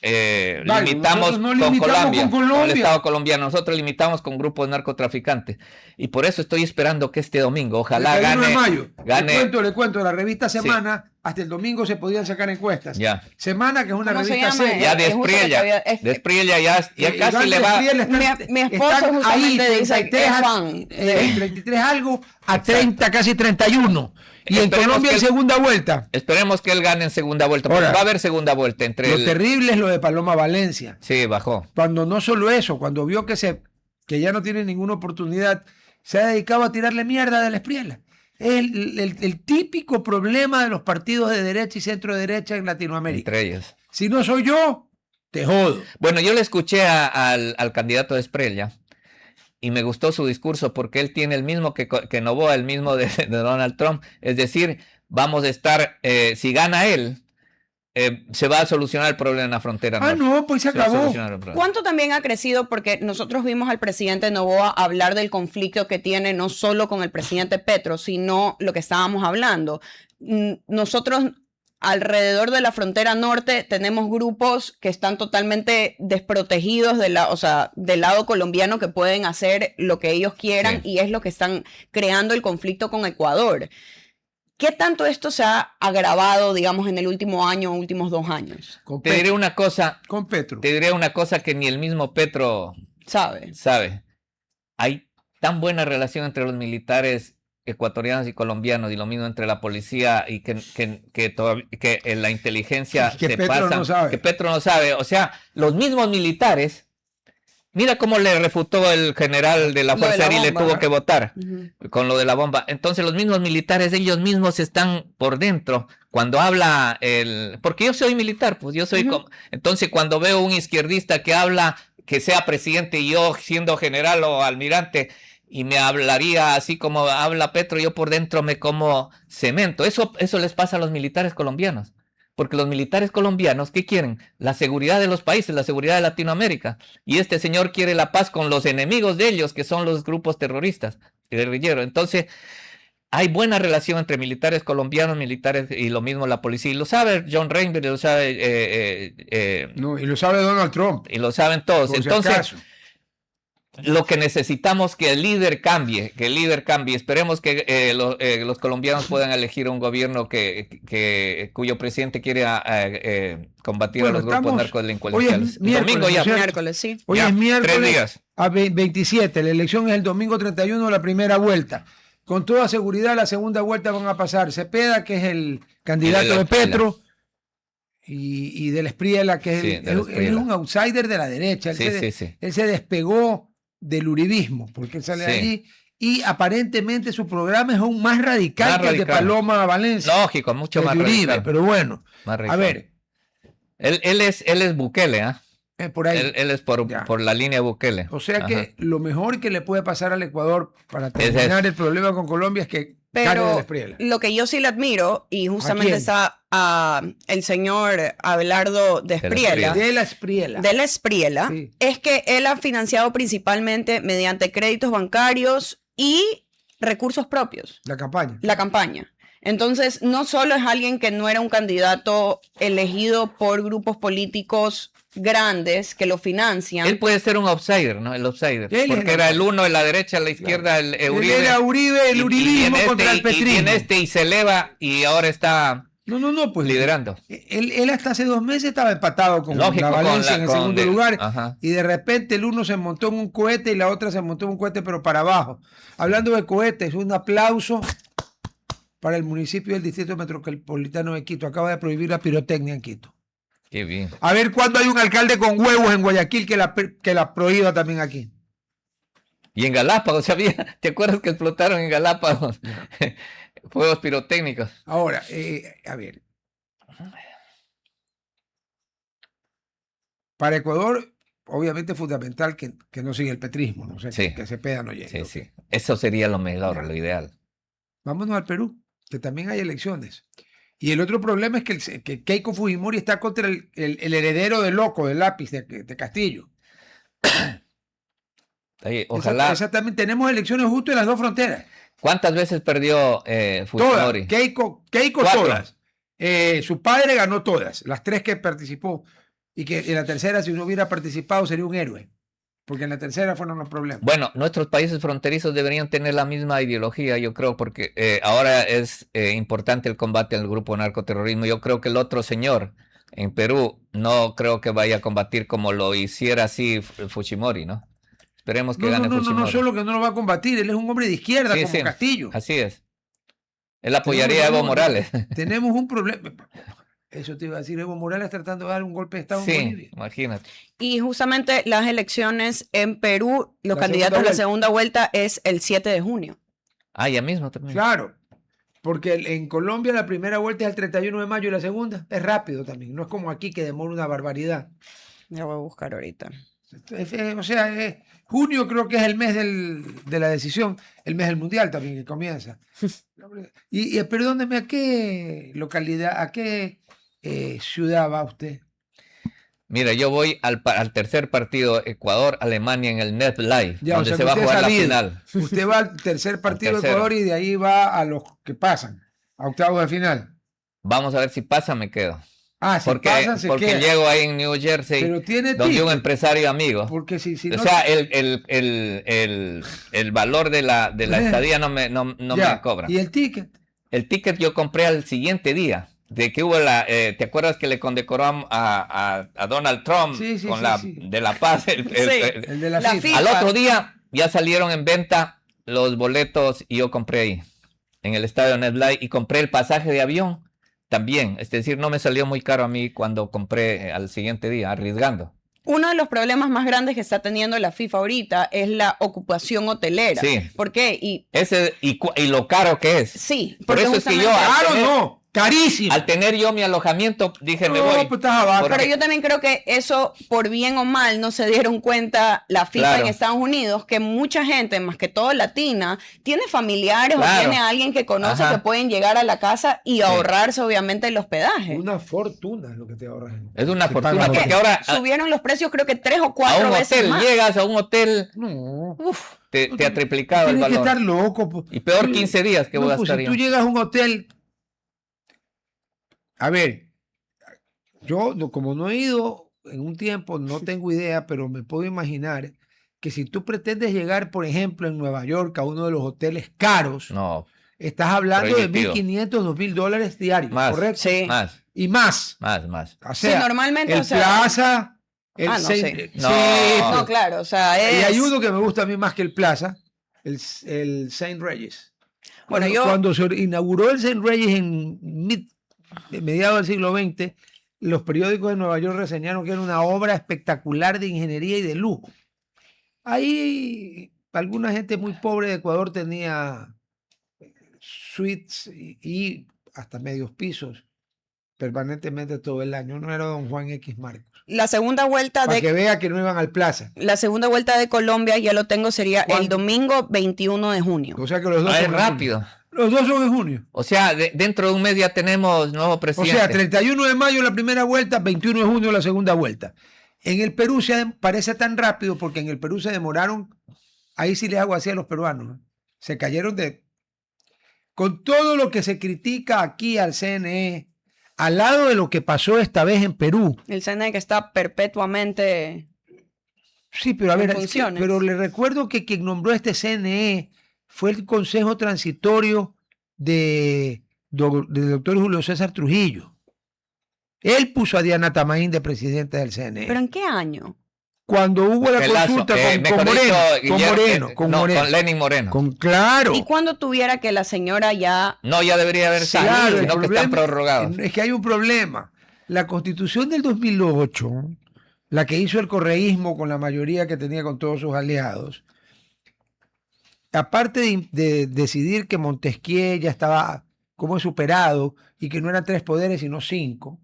limitamos, nosotros no limitamos con Colombia. el Estado colombiano, nosotros limitamos con grupos narcotraficantes. Y por eso estoy esperando que este domingo, ojalá El 31 de gane. mayo. Le cuento, la revista Semana hasta el domingo se podían sacar encuestas. Ya. Semana, que es una ¿Cómo se revista llama? seria. Ya Es justo lo que había- Despriella ya Iván casi le va. Espriella Mi esposo están justamente ahí, dice que 33 es fan. 33 algo a 30, casi 31. Y en Esperemos Colombia que en él- segunda vuelta. Esperemos que él gane en segunda vuelta. Porque Ahora, va a haber segunda vuelta entre Lo el. terrible es lo de Paloma Valencia. Sí, bajó. Cuando no solo eso, cuando vio que ya no tiene ninguna oportunidad, se ha dedicado a tirarle mierda de la Espriella. Es el típico problema de los partidos de derecha y centro derecha en Latinoamérica. Entre ellos. Si no soy yo, te jodo. Bueno, yo le escuché al candidato de Espriella y me gustó su discurso porque él tiene el mismo que Noboa, el mismo de Donald Trump. Es decir, vamos a estar, si gana él, se va a solucionar el problema en la frontera norte. No, pues se Se va a acabó. solucionar el problema. ¿Cuánto también ha crecido? Porque nosotros vimos al presidente Noboa hablar del conflicto que tiene no solo con el presidente Petro, sino lo que estábamos hablando. Nosotros alrededor de la frontera norte tenemos grupos que están totalmente desprotegidos del lado colombiano, que pueden hacer lo que ellos quieran, Sí. y es lo que están creando el conflicto con Ecuador. ¿Qué tanto esto se ha agravado, digamos, en el último año o últimos 2 años? Con Te diré Petro. una cosa, Con Petro. que ni el mismo Petro ¿Sabes? sabe. Hay tan buena relación entre los militares ecuatorianos y colombianos, y lo mismo entre la policía, y que la inteligencia Que se Petro pasa, no sabe. que Petro no sabe. O sea, los mismos militares, mira cómo le refutó el general de la Lo de Fuerza la Aérea y le bomba, tuvo ¿verdad? que votar Ujú. con lo de la bomba. Entonces los mismos militares, ellos mismos están por dentro. Cuando habla porque yo soy militar, pues yo soy Ujú. entonces cuando veo un izquierdista que habla, que sea presidente, y yo siendo general o almirante, y me hablaría así como habla Petro, yo por dentro me como cemento. Eso les pasa a los militares colombianos. Porque los militares colombianos, ¿qué quieren? La seguridad de los países, la seguridad de Latinoamérica. Y este señor quiere la paz con los enemigos de ellos, que son los grupos terroristas y guerrilleros. Entonces, hay buena relación entre militares colombianos, militares, y lo mismo la policía. Y lo sabe John Rainbow, y lo sabe, No, y lo sabe Donald Trump. y lo saben todos. Por si Entonces, acaso. lo que necesitamos que el líder cambie, Esperemos que los colombianos puedan elegir un gobierno cuyo presidente quiere combatir Bueno, a los grupos estamos- narcodelincuenciales. hoy es El domingo miércoles, ya. ¿no es cierto? Miércoles, sí. Hoy Ya, es miércoles 3 días. a 27. La elección es el domingo 31, la primera vuelta. Con toda seguridad, la segunda vuelta van a pasar Cepeda, que es el candidato Y de la de Espriella. Petro, y de la Espriella, que es, Sí, él de la es Espriella. un outsider de la derecha. Él, Sí. él se despegó del uribismo, porque él sale de Sí. allí, y aparentemente su programa es aún más radical Más que el de radical. Paloma Valencia. Lógico, mucho el más de Uribe, radical. pero bueno, Más a radical. ver, Él es Bukele, ¿ah? por ahí. Él es Ya. por la línea Bukele. O sea Ajá. que lo mejor que le puede pasar al Ecuador para terminar eso. el problema con Colombia es que gane de la Pero Espriella. lo que yo sí le admiro, y justamente quién? está el señor Abelardo de Espriella, De la Espriella. de la Espriella, Sí. es que él ha financiado principalmente mediante créditos bancarios y recursos propios La campaña. la campaña. Entonces, no solo es alguien que no era un candidato elegido por grupos políticos grandes que lo financian. Él puede ser un outsider, ¿no? El outsider. Él es Porque el era el outsider. uno de la derecha, la izquierda, el Uribe. Él era Uribe, el Y uribismo viene contra el y petrismo. viene y se eleva y ahora está No, pues liderando. Él hasta hace 2 meses estaba empatado con Lógico, la Valencia en el con segundo lugar. Ajá. Y de repente el uno se montó en un cohete y la otra se montó en un cohete, pero para abajo. Hablando de cohetes, un aplauso para el municipio del Distrito Metropolitano de Quito. Acaba de prohibir la pirotecnia en Quito. Qué bien. A ver cuándo hay un alcalde con huevos en Guayaquil que la prohíba también aquí. Y en Galápagos, ¿sabía? ¿Te acuerdas que explotaron en Galápagos? Fuegos pirotécnicos. Ahora, a ver. Para Ecuador, obviamente es fundamental que no siga el petrismo, ¿no? O sea, Sí. que Cepeda no llegue. Sí, Ok. sí. Eso sería lo mejor, Ya. lo ideal. Vámonos al Perú, que también hay elecciones. Y el otro problema es que Keiko Fujimori está contra el heredero del loco, del lápiz de Castillo. Oye, ojalá. Exactamente, tenemos elecciones justo en las dos fronteras. ¿Cuántas veces perdió Todas. Fujimori? Keiko 4. todas. Su padre ganó todas, las 3 que participó. Y que en la tercera, si no hubiera participado, sería un héroe. Porque en la tercera fueron los problemas. Bueno, nuestros países fronterizos deberían tener la misma ideología, yo creo, porque ahora es importante el combate al grupo narcoterrorismo. Yo creo que el otro señor en Perú no creo que vaya a combatir como lo hiciera así Fujimori, ¿no? Esperemos que gane Fujimori. No, solo que no lo va a combatir, él es un hombre de izquierda Sí, como sí, Castillo. así es. Él apoyaría a Evo Morales. Tenemos un problema. Eso te iba a decir, Evo Morales tratando de dar un golpe de Estado en Sí, Bolivia. imagínate. Y justamente las elecciones en Perú, los La candidatos a segunda la segunda vuelta es el 7 de junio. Ah, ya mismo también. Claro, porque en Colombia la primera vuelta es el 31 de mayo y la segunda es rápido también. No es como aquí que demora una barbaridad. Ya voy a buscar ahorita. O sea, junio creo que es el mes de la decisión, el mes del mundial también que comienza. Y perdóneme, ¿a qué localidad, a qué ciudad va usted? Mira, yo voy al tercer partido Ecuador-Alemania en el NetLife, Ya, o donde sea, se que va a usted jugar la sabido. final. Usted va al tercer partido de tercero. Ecuador y de ahí va a los que pasan, a octavos de final. Vamos a ver si pasa, me quedo. Ah, si Porque, pasan, se porque queda. llego ahí en New Jersey, Pero tiene donde un ticket. empresario amigo. Porque si O no... sea, el valor de la estadía no me Ya, cobra. ¿y el ticket? El ticket yo compré al siguiente día, de que hubo ¿te acuerdas que le condecoró a Donald Trump Sí, sí, con sí. de la paz? El de la La FIFA. FIFA. Al otro día ya salieron en venta los boletos y yo compré ahí, en el estadio NetLife, y compré el pasaje de avión también. Es decir, no me salió muy caro a mí cuando compré al siguiente día, arriesgando. Uno de los problemas más grandes que está teniendo la FIFA ahorita es la ocupación hotelera. Sí. ¿Por qué? Y Y lo caro que es. sí, Por porque eso es que yo, justamente- Claro, no, carísimo. Al tener yo mi alojamiento, dije, me No, voy. pues estás abajo. Porque- Pero yo también creo que eso, por bien o mal, no se dieron cuenta la FIFA Claro. en Estados Unidos, que mucha gente, más que todo latina, tiene familiares Claro. o tiene a alguien que conoce Ajá. que pueden llegar a la casa y ahorrarse obviamente el hospedaje. Una fortuna es lo que te ahorras. Es una Te fortuna, pagas porque hotel. ahora Subieron los precios creo que 3 o a 4 un veces hotel, más. llegas a un hotel, No. te ha triplicado el Tienes que valor. estar loco. Po. Y peor Tú- 15 días que no, voy a pues, estar si yo. tú llegas a un hotel. A ver, yo como no he ido en un tiempo, no tengo idea, pero me puedo imaginar que si tú pretendes llegar, por ejemplo, en Nueva York a uno de los hoteles caros, No, estás hablando prohibitivo. de $1,500, $2,000 diarios, Más. ¿correcto? Sí. más, Y más. más. O Sí, sea, normalmente, el o sea- Plaza, el Ah, no, Saint- sí. No. pues, No, claro, o sea, y es... hay uno que me gusta a mí más que el Plaza, el Saint Regis. Bueno, Cuando se inauguró el Saint Regis en mediados del siglo XX, los periódicos de Nueva York reseñaron que era una obra espectacular de ingeniería y de lujo. Ahí alguna gente muy pobre de Ecuador tenía suites y hasta medios pisos permanentemente todo el año. No era Don Juan X Marcos. La segunda vuelta Para de que vea que no iban al Plaza. La segunda vuelta de Colombia, ya lo tengo, sería el ¿Cuándo? domingo 21 de junio. O sea que los dos Ah, es son en junio. rápido. Los dos son en junio. O sea, dentro de un mes ya tenemos nuevo O presidente. sea, 31 de mayo la primera vuelta, 21 de junio la segunda vuelta. En el Perú parece tan rápido porque en el Perú se demoraron, ahí sí les hago así a los peruanos, ¿eh? Se cayeron con todo lo que se critica aquí al CNE, al lado de lo que pasó esta vez en Perú. El CNE que está perpetuamente... Sí, pero a En ver, funciones. pero le recuerdo que quien nombró este CNE fue el Consejo Transitorio del doctor Julio César Trujillo. Él puso a Diana Tamaín de presidenta del CNE. ¿Pero en qué año? Cuando hubo la El Lazo, consulta con mejor dicho, Moreno, con no, Moreno. con Lenin Moreno. Claro. ¿Y cuándo tuviera que la señora ya... No, ya debería haber salido, Claro, el sino que están problema prorrogados. es que hay un problema. La Constitución del 2008, la que hizo el correísmo con la mayoría que tenía con todos sus aliados, aparte de decidir que Montesquieu ya estaba como superado y que no eran 3 poderes sino 5,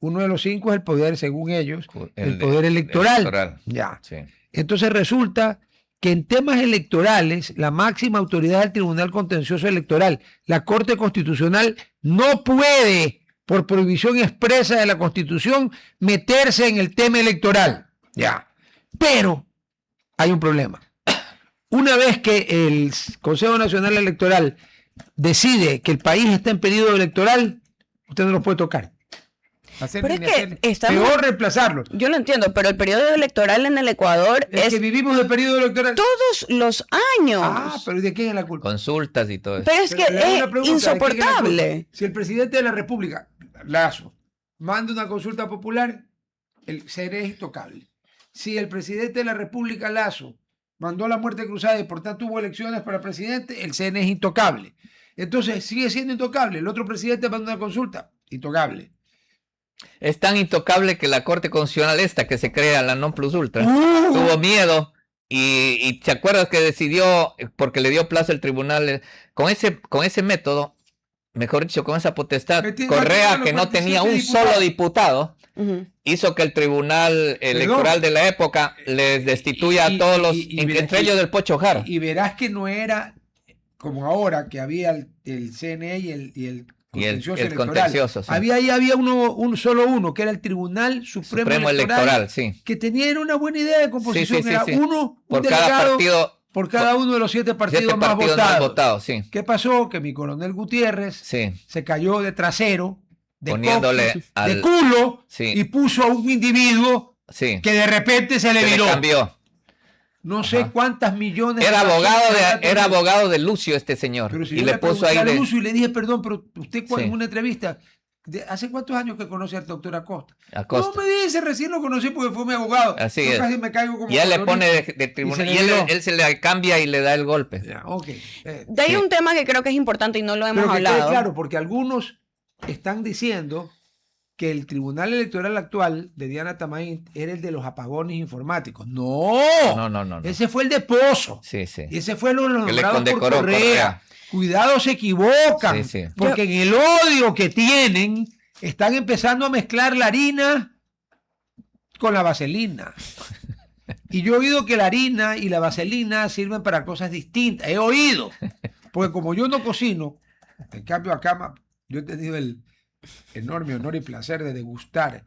uno de los 5 es el poder, según ellos, el poder electoral. Ya. Sí. Entonces resulta que en temas electorales, la máxima autoridad del Tribunal Contencioso Electoral, la Corte Constitucional, no puede, por prohibición expresa de la Constitución, meterse en el tema electoral. Ya. Pero hay un problema. Una vez que el Consejo Nacional Electoral decide que el país está en periodo electoral, usted no lo puede tocar. hacer Pero ni es que hacer. estamos- Peor reemplazarlo. Yo lo entiendo, pero el periodo electoral en el Ecuador Es es que vivimos el periodo electoral. todos los años. Ah, pero ¿y de quién es la culpa? Consultas y todo eso. Pero es que Pero le hago es una pregunta, ¿de quién es la insoportable. culpa? Si el presidente de la República, Lazo, manda una consulta popular, el CNE es intocable. Si el presidente de la República, Lazo, mandó la muerte cruzada y por tanto hubo elecciones para presidente, el CNE es intocable. Entonces sigue siendo intocable. El otro presidente manda una consulta, intocable. Es tan intocable que la Corte Constitucional esta que se crea, la non plus ultra, tuvo miedo y ¿te acuerdas que decidió, porque le dio plazo al tribunal, con ese método, mejor dicho, con esa potestad, Correa, que no tenía un solo diputado, Ujú. hizo que el tribunal electoral de la época les destituya a todos los, entre ellos del Pocho Jara. Y verás que no era como ahora, que había el CNE y el contencioso el electoral. contencioso, sí. Había solo uno, que era el Tribunal Supremo Electoral, sí. que tenía una buena idea de composición. Sí, Era sí. un Por cada delegado partido, por cada uno de los 7 partidos, 7 más partidos votados. más votados, sí. ¿Qué pasó? Que mi coronel Gutiérrez Sí, se cayó de trasero, de poniéndole coxis, al- de culo, Sí. y puso a un individuo sí. que de repente se le Se le viró. cambió. No sé Ajá. cuántas millones Era de abogado de Lucio este señor. Pero si Y yo le puso pregunté ahí a de... Lucio y le dije, perdón, pero usted Sí. en una entrevista, ¿hace cuántos años que conoce al doctor Acosta? Acosta. No me dice, recién lo conocí porque fue mi abogado. Así Yo es. casi me caigo como Y él le motorista. pone de tribunal. se Y le viró. él se le cambia y le da el golpe. Ya, ok. De ahí Sí. un tema que creo que es importante y no lo hemos Pero que quede hablado. claro, porque algunos están diciendo que el Tribunal Electoral actual de Diana Tamaín era el de los apagones informáticos. No, No. ese fue el de Pozo. Sí, sí. Y ese fue lo Que le nombrado por condecoró Correa. Correa. Cuidado, se equivocan. Sí, sí. Porque en el odio que tienen, están empezando a mezclar la harina con la vaselina. Y yo he oído que la harina y la vaselina sirven para cosas distintas. He oído. Porque como yo no cocino, en cambio acá yo he tenido el enorme honor y placer de degustar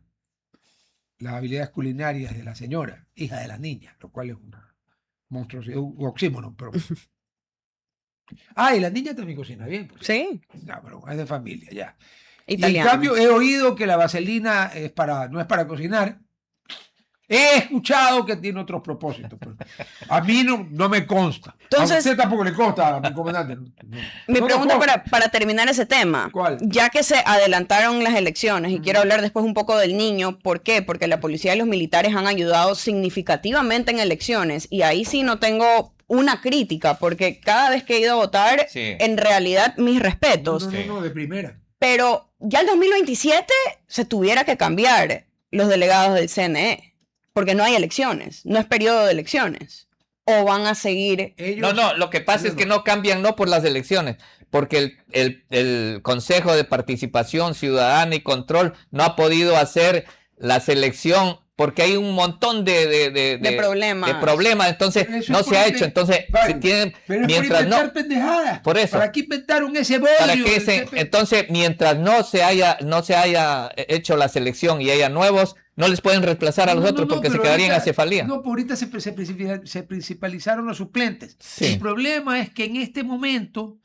las habilidades culinarias de la señora, hija de la niña, lo cual es una monstruosidad, un oxímono. Pero... y la niña también cocina bien. Pues. Sí, Ya, pero es de familia, ya. Y en italiano. cambio he oído que la vaselina no es para cocinar. He escuchado que tiene otros propósitos, pero a mí no me consta. Entonces- A usted tampoco le consta, a mi comandante. Mi No, pregunta no, para terminar ese tema. ¿Cuál? Ya que se adelantaron las elecciones, y quiero hablar después un poco del niño, ¿por qué? Porque la policía y los militares han ayudado significativamente en elecciones, y ahí sí no tengo una crítica, porque cada vez que he ido a votar, Sí. en realidad mis respetos, No, de primera. pero ya el 2027 se tuviera que cambiar los delegados del CNE, porque no hay elecciones, no es periodo de elecciones, o van a seguir... Ellos, No, lo que pasa es que no cambian no por las elecciones, porque el Consejo de Participación Ciudadana y Control no ha podido hacer la selección porque hay un montón de problemas. de problemas, entonces Pero eso no es se ha porque- hecho, entonces Vale, se tienen, pero es mientras por no, inventar pendejadas. por eso. ¿Para qué inventaron ese bodrio? para que del CP? entonces mientras no se haya hecho la selección y haya nuevos, no les pueden reemplazar a los otros porque se pero quedarían en ahorita- acefalía. No, pues ahorita se principalizaron los suplentes. Sí. El problema es que en este momento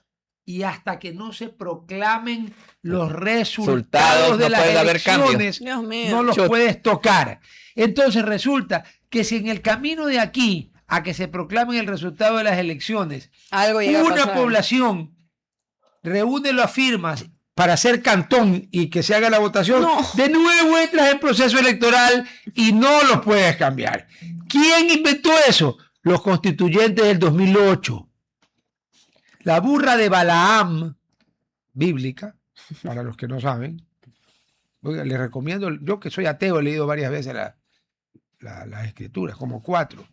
y hasta que no se proclamen los resultados de no las puede haber cambios. elecciones, Dios mío. no los Chut. puedes tocar. Entonces resulta que si en el camino de aquí a que se proclamen el resultado de las elecciones, Algo llega a una pasar. población reúne las firmas para hacer cantón y que se haga la votación, No. de nuevo entras en proceso electoral y no los puedes cambiar. ¿Quién inventó eso? Los constituyentes del 2008. La burra de Balaam, bíblica, para los que no saben. Oiga, les recomiendo, yo que soy ateo, he leído varias veces las escrituras, como 4.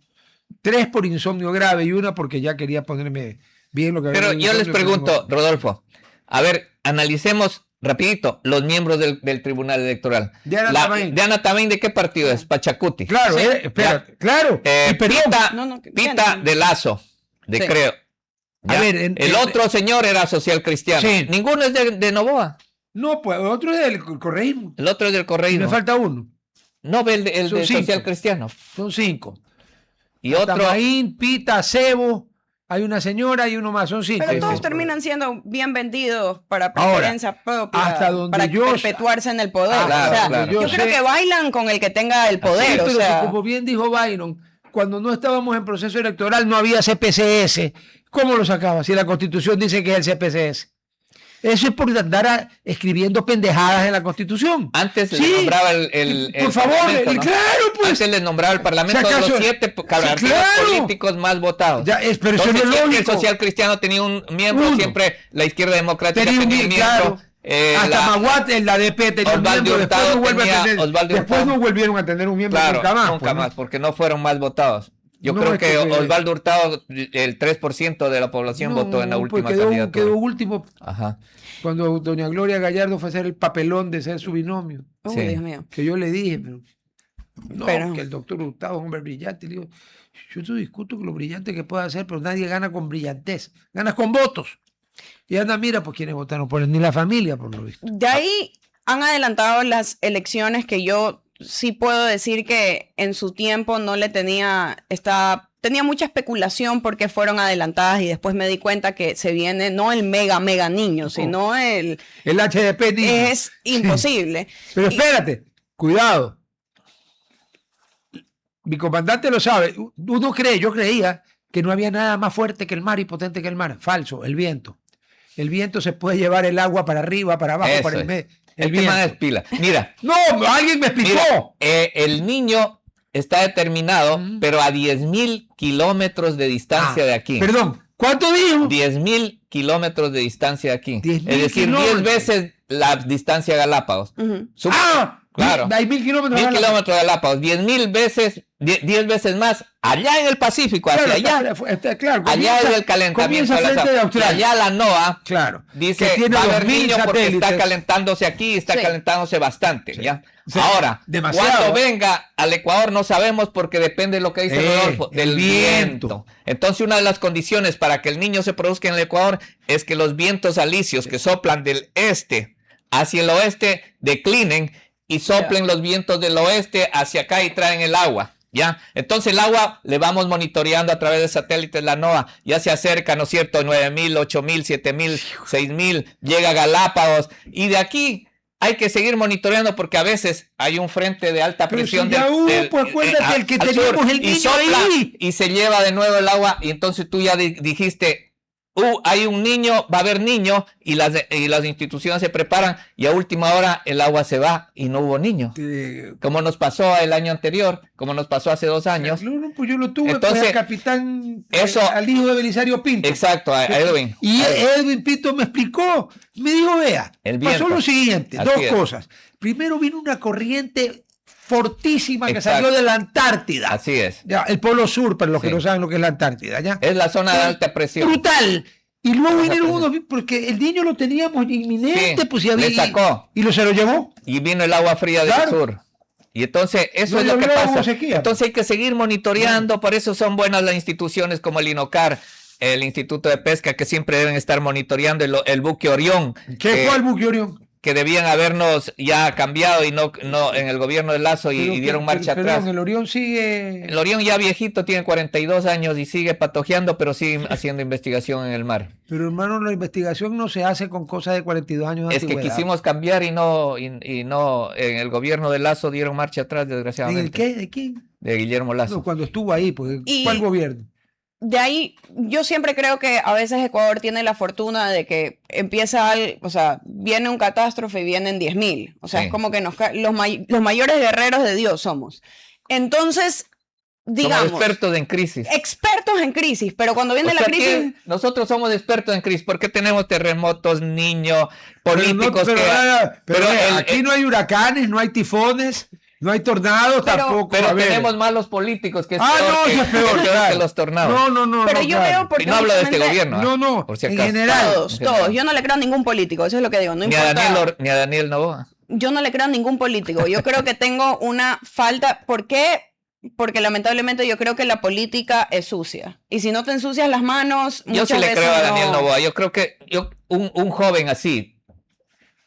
3 por insomnio grave y 1 porque ya quería ponerme bien lo que había Pero leído yo les insomnio, pregunto, pero Rodolfo, a ver, analicemos rapidito los miembros del Tribunal Electoral. Diana Tamaín. Diana Tamaín, ¿de qué partido es? Pachacuti. Claro, Sí. espera, claro. Y perdón, Pita, No, Pita de Lazo, Sí. creo. A Ya. ver, el otro señor era social cristiano. Sí. Ninguno es de Novoa. no, pues otro es del correísmo. El otro es del Y correísmo. me falta uno. No, el Son de 5. social cristiano. Son 5. Y otro, Tamaín, Pita, Cebo, hay una señora y uno más, son 5. Pero todos sí. terminan siendo bien vendidos para Ahora, preferencia propia, hasta donde para yo- perpetuarse en el poder. Claro, o sea, claro. yo Yo creo sé- que bailan con el que tenga el Sí, poder. o pero sea, como bien dijo Byron, cuando no estábamos en proceso electoral no había CPCS. ¿Cómo lo sacaba si la Constitución dice que es el CPCS? Eso es por andar escribiendo pendejadas en la Constitución. Antes Sí. le nombraba el Por favor, Parlamento, ¿no? claro, pues. Antes le nombraba el Parlamento Si de acaso- los 7 partidos claro. políticos más votados. Ya, pero eso Entonces, no es siempre el lógico. social cristiano tenía un miembro, Uno. siempre la izquierda democrática Tenía un tenía un miembro, miembro. claro. Hasta Maguat en la DP tenía un Osvaldo miembro, después Hurtado no vuelve a tenía- tener. Osvaldo Después Hurtado. no volvieron a tener un miembro Claro, nunca más. nunca pues, ¿no? más, porque no fueron más votados. Yo No, creo es que que- Osvaldo Hurtado, el 3% de la población votó en la No, última pues quedó candidatura. último Ajá. cuando doña Gloria Gallardo fue a hacer el papelón de ser su binomio. uy, Sí. Dios mío. Que yo le dije, no, Pero- que el doctor Hurtado es un hombre brillante. Le digo, yo te discuto que lo brillante que pueda hacer, pero nadie gana con brillantez, ganas con votos. Y anda, mira, pues quienes votaron por él, ni la familia, por lo visto. De ahí han adelantado las elecciones que yo sí puedo decir que en su tiempo no le tenía mucha especulación porque fueron adelantadas y después me di cuenta que se viene no el mega niño, sino el El HDP dice. es imposible. Pero Y- espérate, cuidado. Mi comandante lo sabe. Uno cree, yo creía que no había nada más fuerte que el mar y potente que el mar. Falso, el viento. El viento se puede llevar el agua para arriba, para abajo, Eso para el es. medio. El tema es pila. Mira, No, alguien me explicó. mira, el niño está determinado, Mm. pero a 10.000 kilómetros de distancia Ah, de aquí. Perdón, ¿cuánto dijo? 10.000 kilómetros de distancia de aquí. 10.000 Es decir, 10 kilómetros. veces la distancia Galápagos. Ujú. Claro. Hay 1.000 kilómetros. 1000 a la- kilómetros de Galápagos, 10.000 veces, 10 veces más, allá en el Pacífico, hacia Claro, allá. claro, Allá comienza- es el calentamiento comienza de frente de la Australia. allá la NOAA Claro. dice que tiene va a haber 2.000 niños porque está satélites. calentándose aquí, está Sí. calentándose bastante, ¿ya? Sí, Ahora, demasiado. cuando venga al Ecuador no sabemos porque depende de lo que dice Rodolfo, el del viento. viento. Entonces, una de las condiciones para que el niño se produzca en el Ecuador es que los vientos alisios que soplan del este hacia el oeste declinen y soplen los vientos del oeste hacia acá y traen el agua. ¿Ya? Entonces el agua le vamos monitoreando a través de satélites, la NOAA, ya se acerca, ¿no es cierto? 9.000, 8.000, 7.000, 6.000, llega a Galápagos y de aquí hay que seguir monitoreando porque a veces hay un frente de alta Pero presión si ya hubo, pues acuérdate, el que al teníamos sur, el y niño sopla ahí. y se lleva de nuevo el agua y entonces tú ya dijiste, hay un niño, va a haber niño y las instituciones se preparan y a última hora el agua se va y no hubo niño. Como nos pasó el año anterior, como nos pasó hace 2 años. No, pues yo lo tuve, Entonces, pues, al capitán, eso- al hijo de Belisario Pinto. Exacto, a Edwin. Y Edwin. Edwin Pinto me explicó, me dijo, vea, El pasó viento. lo siguiente, Así dos es. cosas. Primero vino una corriente fortísima que Exacto. salió de la Antártida. Así es. Ya, el polo sur, para los que Sí. no saben lo que es la Antártida, ¿ya? Es la zona de alta presión. Brutal. Y luego Baja vinieron presión. unos, porque el niño lo teníamos inminente, Sí, pues ya le había. sacó. Y se lo llevó. Y vino el agua fría del Claro. sur. Y entonces eso No es lo que llovió, pasa. hubo sequía. Entonces hay que seguir monitoreando, por eso son buenas las instituciones como el INOCAR, el Instituto de Pesca, que siempre deben estar monitoreando el buque Orión, ¿Qué fue el buque Orión? que debían habernos ya cambiado y no en el gobierno de Lazo y Pero dieron marcha perdón, atrás. el Orión sigue. El Orión ya viejito, tiene 42 años y sigue patojeando, pero sigue haciendo investigación en el mar. Pero hermano, la investigación no se hace con cosas de 42 años de Es que antigüedad. quisimos cambiar y no en el gobierno de Lazo dieron marcha atrás, ¿En el desgraciadamente. qué? ¿De quién? De Guillermo Lazo. No, cuando estuvo ahí, pues, Y- ¿cuál gobierno? De ahí, yo siempre creo que a veces Ecuador tiene la fortuna de que o sea, viene un catástrofe y vienen 10.000. O sea, Sí. es como que los mayores guerreros de Dios somos. Entonces, digamos, Somos expertos en crisis. expertos en crisis, pero cuando viene O la sea, crisis, que nosotros somos expertos en crisis porque tenemos terremotos, niños, políticos pero, pero el- aquí no hay huracanes, no hay tifones, no hay tornados Pero- tampoco. pero a ver. tenemos malos políticos que es Ah, peor no, que, eso es peor, que claro. los tornados. No, pero no, yo claro. veo porque Y no hablo de este honestamente, gobierno. ¿ah? No, por si en acaso. general. Todos, todos. Yo no le creo a ningún político, eso es lo que digo. No Ni a importa. Ni a Daniel Noboa. Yo no le creo a ningún político. Yo creo que tengo una falta. ¿Por qué? Porque lamentablemente yo creo que la política es sucia. Y si no te ensucias las manos, Yo muchas sí le veces creo a no- Daniel Noboa. Yo creo que un joven así,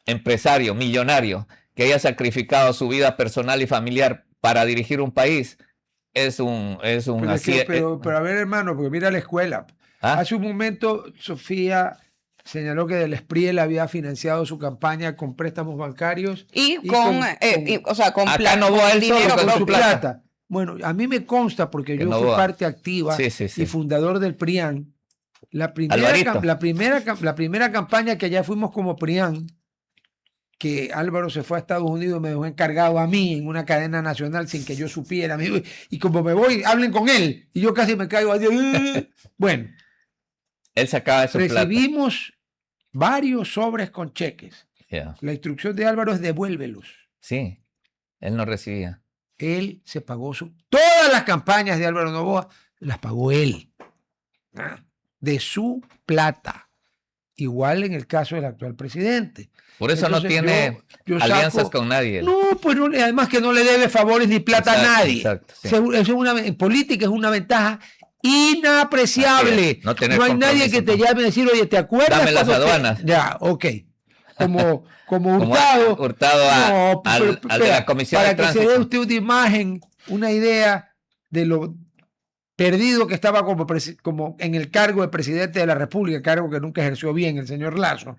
empresario, millonario, que haya sacrificado su vida personal y familiar para dirigir un país, es un Pero, es así. que- pero a ver, hermano, porque mira la escuela. ¿Ah? Hace un momento, Sofía señaló que Del Espriel había financiado su campaña con préstamos bancarios Y o sea, con Acá Novoa él dinero solo con con su su propio. plata. Bueno, a mí me consta, porque Que yo fui Novoa. parte activa Sí, sí, sí. y fundador del PRIAN, la Alvarito. primera campaña que allá fuimos como PRIAN, que Álvaro se fue a Estados Unidos, me dejó encargado a mí en una cadena nacional sin que yo supiera. Me dijo, y como me voy, hablen con él. Y yo casi me caigo. Adiós. Bueno, Él sacaba de su plata. recibimos varios sobres con cheques. Yeah. La instrucción de Álvaro es devuélvelos. Sí, él no recibía. Él se pagó todas las campañas de Álvaro Novoa, las pagó él. De su plata. Igual en el caso del actual presidente. Por eso Entonces, no tiene yo alianzas saco- con nadie. No, pues además que no le debe favores ni plata Exacto, a nadie. exacto, sí. Eso es en política es una ventaja inapreciable. Así es, no tener hay nadie que te compromiso, llame y decir, oye, ¿te acuerdas? Dame las cuando aduanas. Ya, ok. Como Como Hurtado. Hurtado No, al de la espera, Comisión para de que se Tránsito. dé usted una imagen, una idea de lo perdido que estaba como en el cargo de presidente de la República, cargo que nunca ejerció bien el señor Lazo,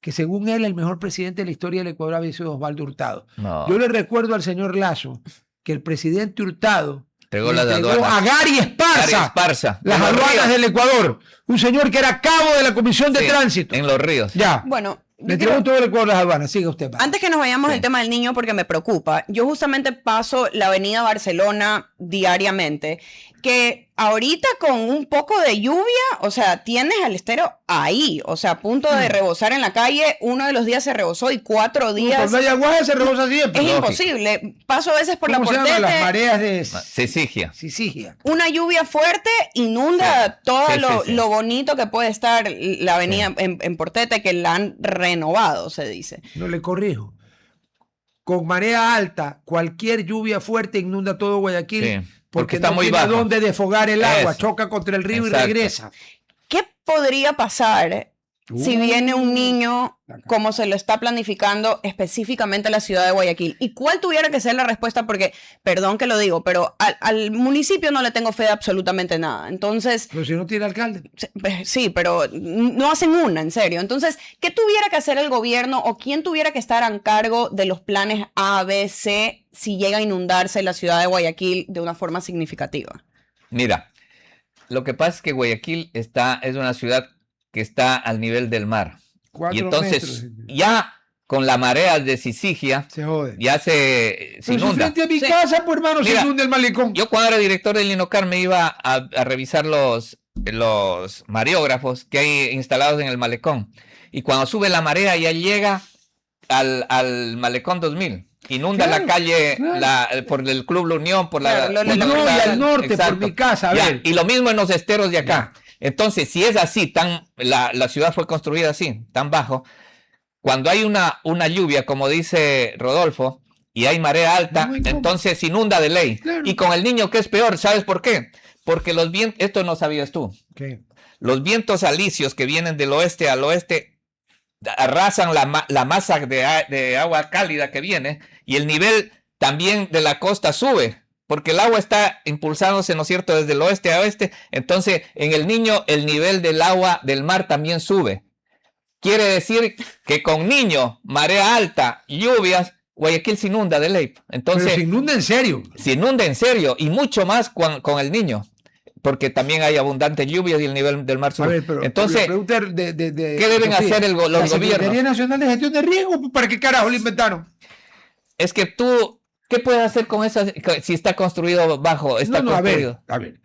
que según él el mejor presidente de la historia del Ecuador había sido Osvaldo Hurtado. No, Yo le recuerdo al señor Lazo que el presidente Hurtado entregó le las entregó aduanas. a Gary Esparza Gary Esparza, las en los aduanas ríos. del Ecuador, un señor que era cabo de la Comisión de Sí, Tránsito. en los ríos. Ya, Bueno, le yo entregó quiero- todo el Ecuador las aduanas. Siga usted. va. antes que nos vayamos Sí. al tema del niño, porque me preocupa, yo justamente paso la avenida Barcelona diariamente, que ahorita con un poco de lluvia, o sea, tienes al estero ahí, o sea, a punto de rebosar en la calle, uno de los días se rebosó y 4 días Cuando hay aguaje se rebosa siempre. es lógico. imposible. Paso a veces por la ¿Cómo se llaman las Portete, mareas de Sisigia. Sisigia? una lluvia fuerte inunda Sí. todo Sí, sí, sí. lo bonito que puede estar la avenida en Portete, que la han renovado, se dice. No le corrijo. Con marea alta, cualquier lluvia fuerte inunda todo Guayaquil Sí, porque está no muy tiene bajo. dónde desfogar el agua, Eso. choca contra el río Exacto. y regresa. ¿Qué podría pasar si viene un niño Acá. como se lo está planificando específicamente a la ciudad de Guayaquil? ¿Y cuál tuviera que ser la respuesta? Porque, perdón que lo digo, pero al municipio no le tengo fe de absolutamente nada. Entonces, Pero si no tiene alcalde. sí, pero no hacen una, en serio. Entonces, ¿qué tuviera que hacer el gobierno o quién tuviera que estar a cargo de los planes A, B, C si llega a inundarse la ciudad de Guayaquil de una forma significativa? Mira, lo que pasa es que Guayaquil es una ciudad que está al nivel del mar. 4 Y entonces, metros. ya con la marea de Sisigia, Se jode. ya se Pero si inunda. frente a mi Sí. casa, pues hermano, Mira, se inunda el malecón. Yo cuando era director del Linocar me iba a revisar los mareógrafos que hay instalados en el malecón. Y cuando sube la marea ya llega al malecón 2000. Inunda Claro, la calle claro. por el Club La Unión, por la... Claro, por la no, y Verdad. al norte, Exacto. por mi casa. A Ya, ver. y lo mismo en los esteros de acá. Entonces, si es así, la ciudad fue construida así, tan bajo, cuando hay una lluvia, como dice Rodolfo, y hay marea alta, No hay cómo. entonces inunda de ley. Claro. Y con el niño, ¿qué es peor? ¿Sabes por qué? Porque los vientos, esto no sabías tú, ¿Qué? los vientos alisios que vienen del oeste al oeste arrasan la masa de agua cálida que viene y el nivel también de la costa sube. Porque el agua está impulsándose, ¿no es cierto?, desde el oeste a oeste. Entonces, en el Niño, el nivel del agua del mar también sube. Quiere decir que con Niño, marea alta, lluvias, Guayaquil se inunda de ley. Entonces, Pero se inunda en serio. se inunda en serio y mucho más con el Niño. Porque también hay abundantes lluvias y el nivel del mar A sube. ver, pero Entonces, la pregunta ¿qué deben Sofía, hacer los la gobiernos? Secretaría Nacional de Gestión de Riesgo, ¿para qué carajo lo inventaron? Es que tú, ¿qué puedes hacer con esa si está construido bajo? Está No, construido. a ver.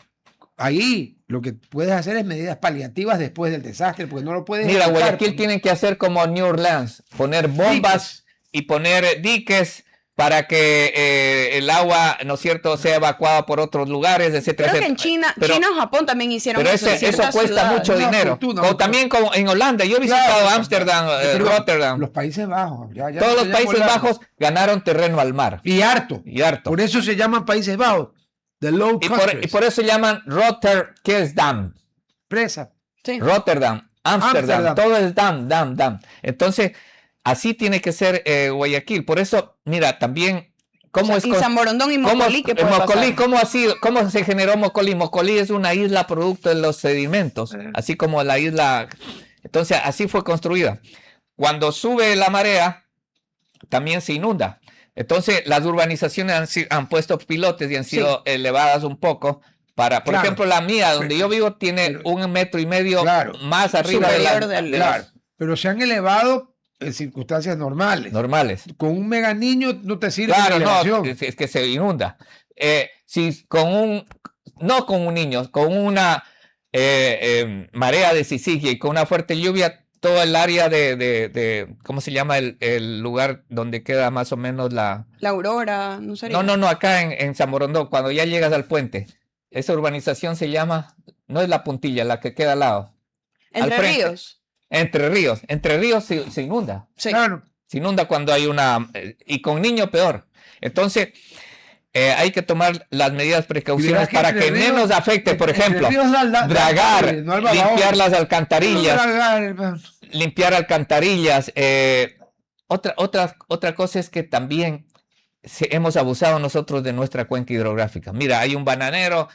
Ahí lo que puedes hacer es medidas paliativas después del desastre, porque no lo puedes Mira, ejecutar, Guayaquil porque- tienen que hacer como New Orleans, poner bombas y poner diques para que el agua, ¿no es cierto?, sea evacuada por otros lugares, etcétera, Creo que en etcétera. China, China o Japón también hicieron Pero eso. en eso ciertas cuesta ciudades. mucho Una dinero. fortuna, Como mucho. también como en Holanda. Yo he visitado Claro, Ámsterdam, pero Rotterdam. Los Países Bajos. ya Todos se los llama Países Holanda. Bajos ganaron terreno al mar. Y harto. Y harto. Por eso se llaman Países Bajos. The Low Y Countries. por eso llaman Rotterdam. Presa. Sí. Rotterdam, Ámsterdam, Ámsterdam. todo es dam. Entonces, así tiene que ser Guayaquil. Por eso, mira, también ¿Cómo es y con- San Borondón y ¿Cómo, Mocolí, ¿qué puede Mocolí, pasar? ¿cómo se generó Mocolí? Mocolí es una isla producto de los sedimentos, así como la isla. Entonces, así fue construida. Cuando sube la marea, también se inunda. Entonces, las urbanizaciones han puesto pilotes y han sido elevadas un poco. Por Claro. ejemplo, la mía, donde yo vivo, tiene Pero- 1,5 metros Claro. más arriba de Superior las del- Claro, pero se han elevado en circunstancias normales. normales. Con un mega niño no te sirve Claro, la no, elevación. es que se inunda. Si no con un niño, con una marea de Sisigia y con una fuerte lluvia, todo el área ¿cómo se llama el lugar donde queda más o menos la... La Aurora, no sería. No, acá en San Borondón, cuando ya llegas al puente, esa urbanización se llama, no es La Puntilla, la que queda al lado. Entre al frente. Ríos. Entre Ríos se inunda. Sí. Claro. Se inunda cuando hay y con niño peor. Entonces, hay que tomar las medidas precauciones para que menos afecte, por ejemplo, dragar, limpiar las alcantarillas, limpiar alcantarillas. Otra cosa es que también hemos abusado nosotros de nuestra cuenca hidrográfica. Mira, hay un bananero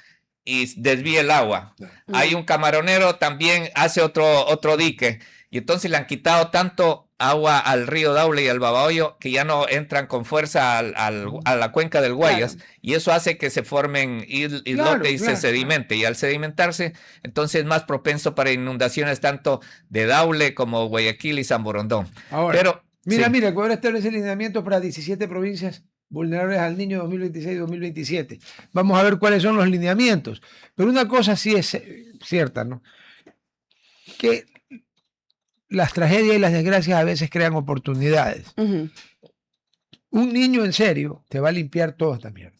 y desvía el agua. Hay un camaronero, también hace otro dique. Y entonces le han quitado tanto agua al río Daule y al Babahoyo que ya no entran con fuerza a la cuenca del Guayas. Claro. Y eso hace que se formen islotes Claro, y se sedimente. Y al sedimentarse, entonces es más propenso para inundaciones tanto de Daule como Guayaquil y San Borondón. Ahora, Pero, mira, sí. Ecuador establece lineamientos para 17 provincias vulnerables al niño 2026-2027. Vamos a ver cuáles son los lineamientos. Pero una cosa sí es cierta, ¿no? Que las tragedias y las desgracias a veces crean oportunidades. Ujú. Un niño en serio te va a limpiar toda esta mierda.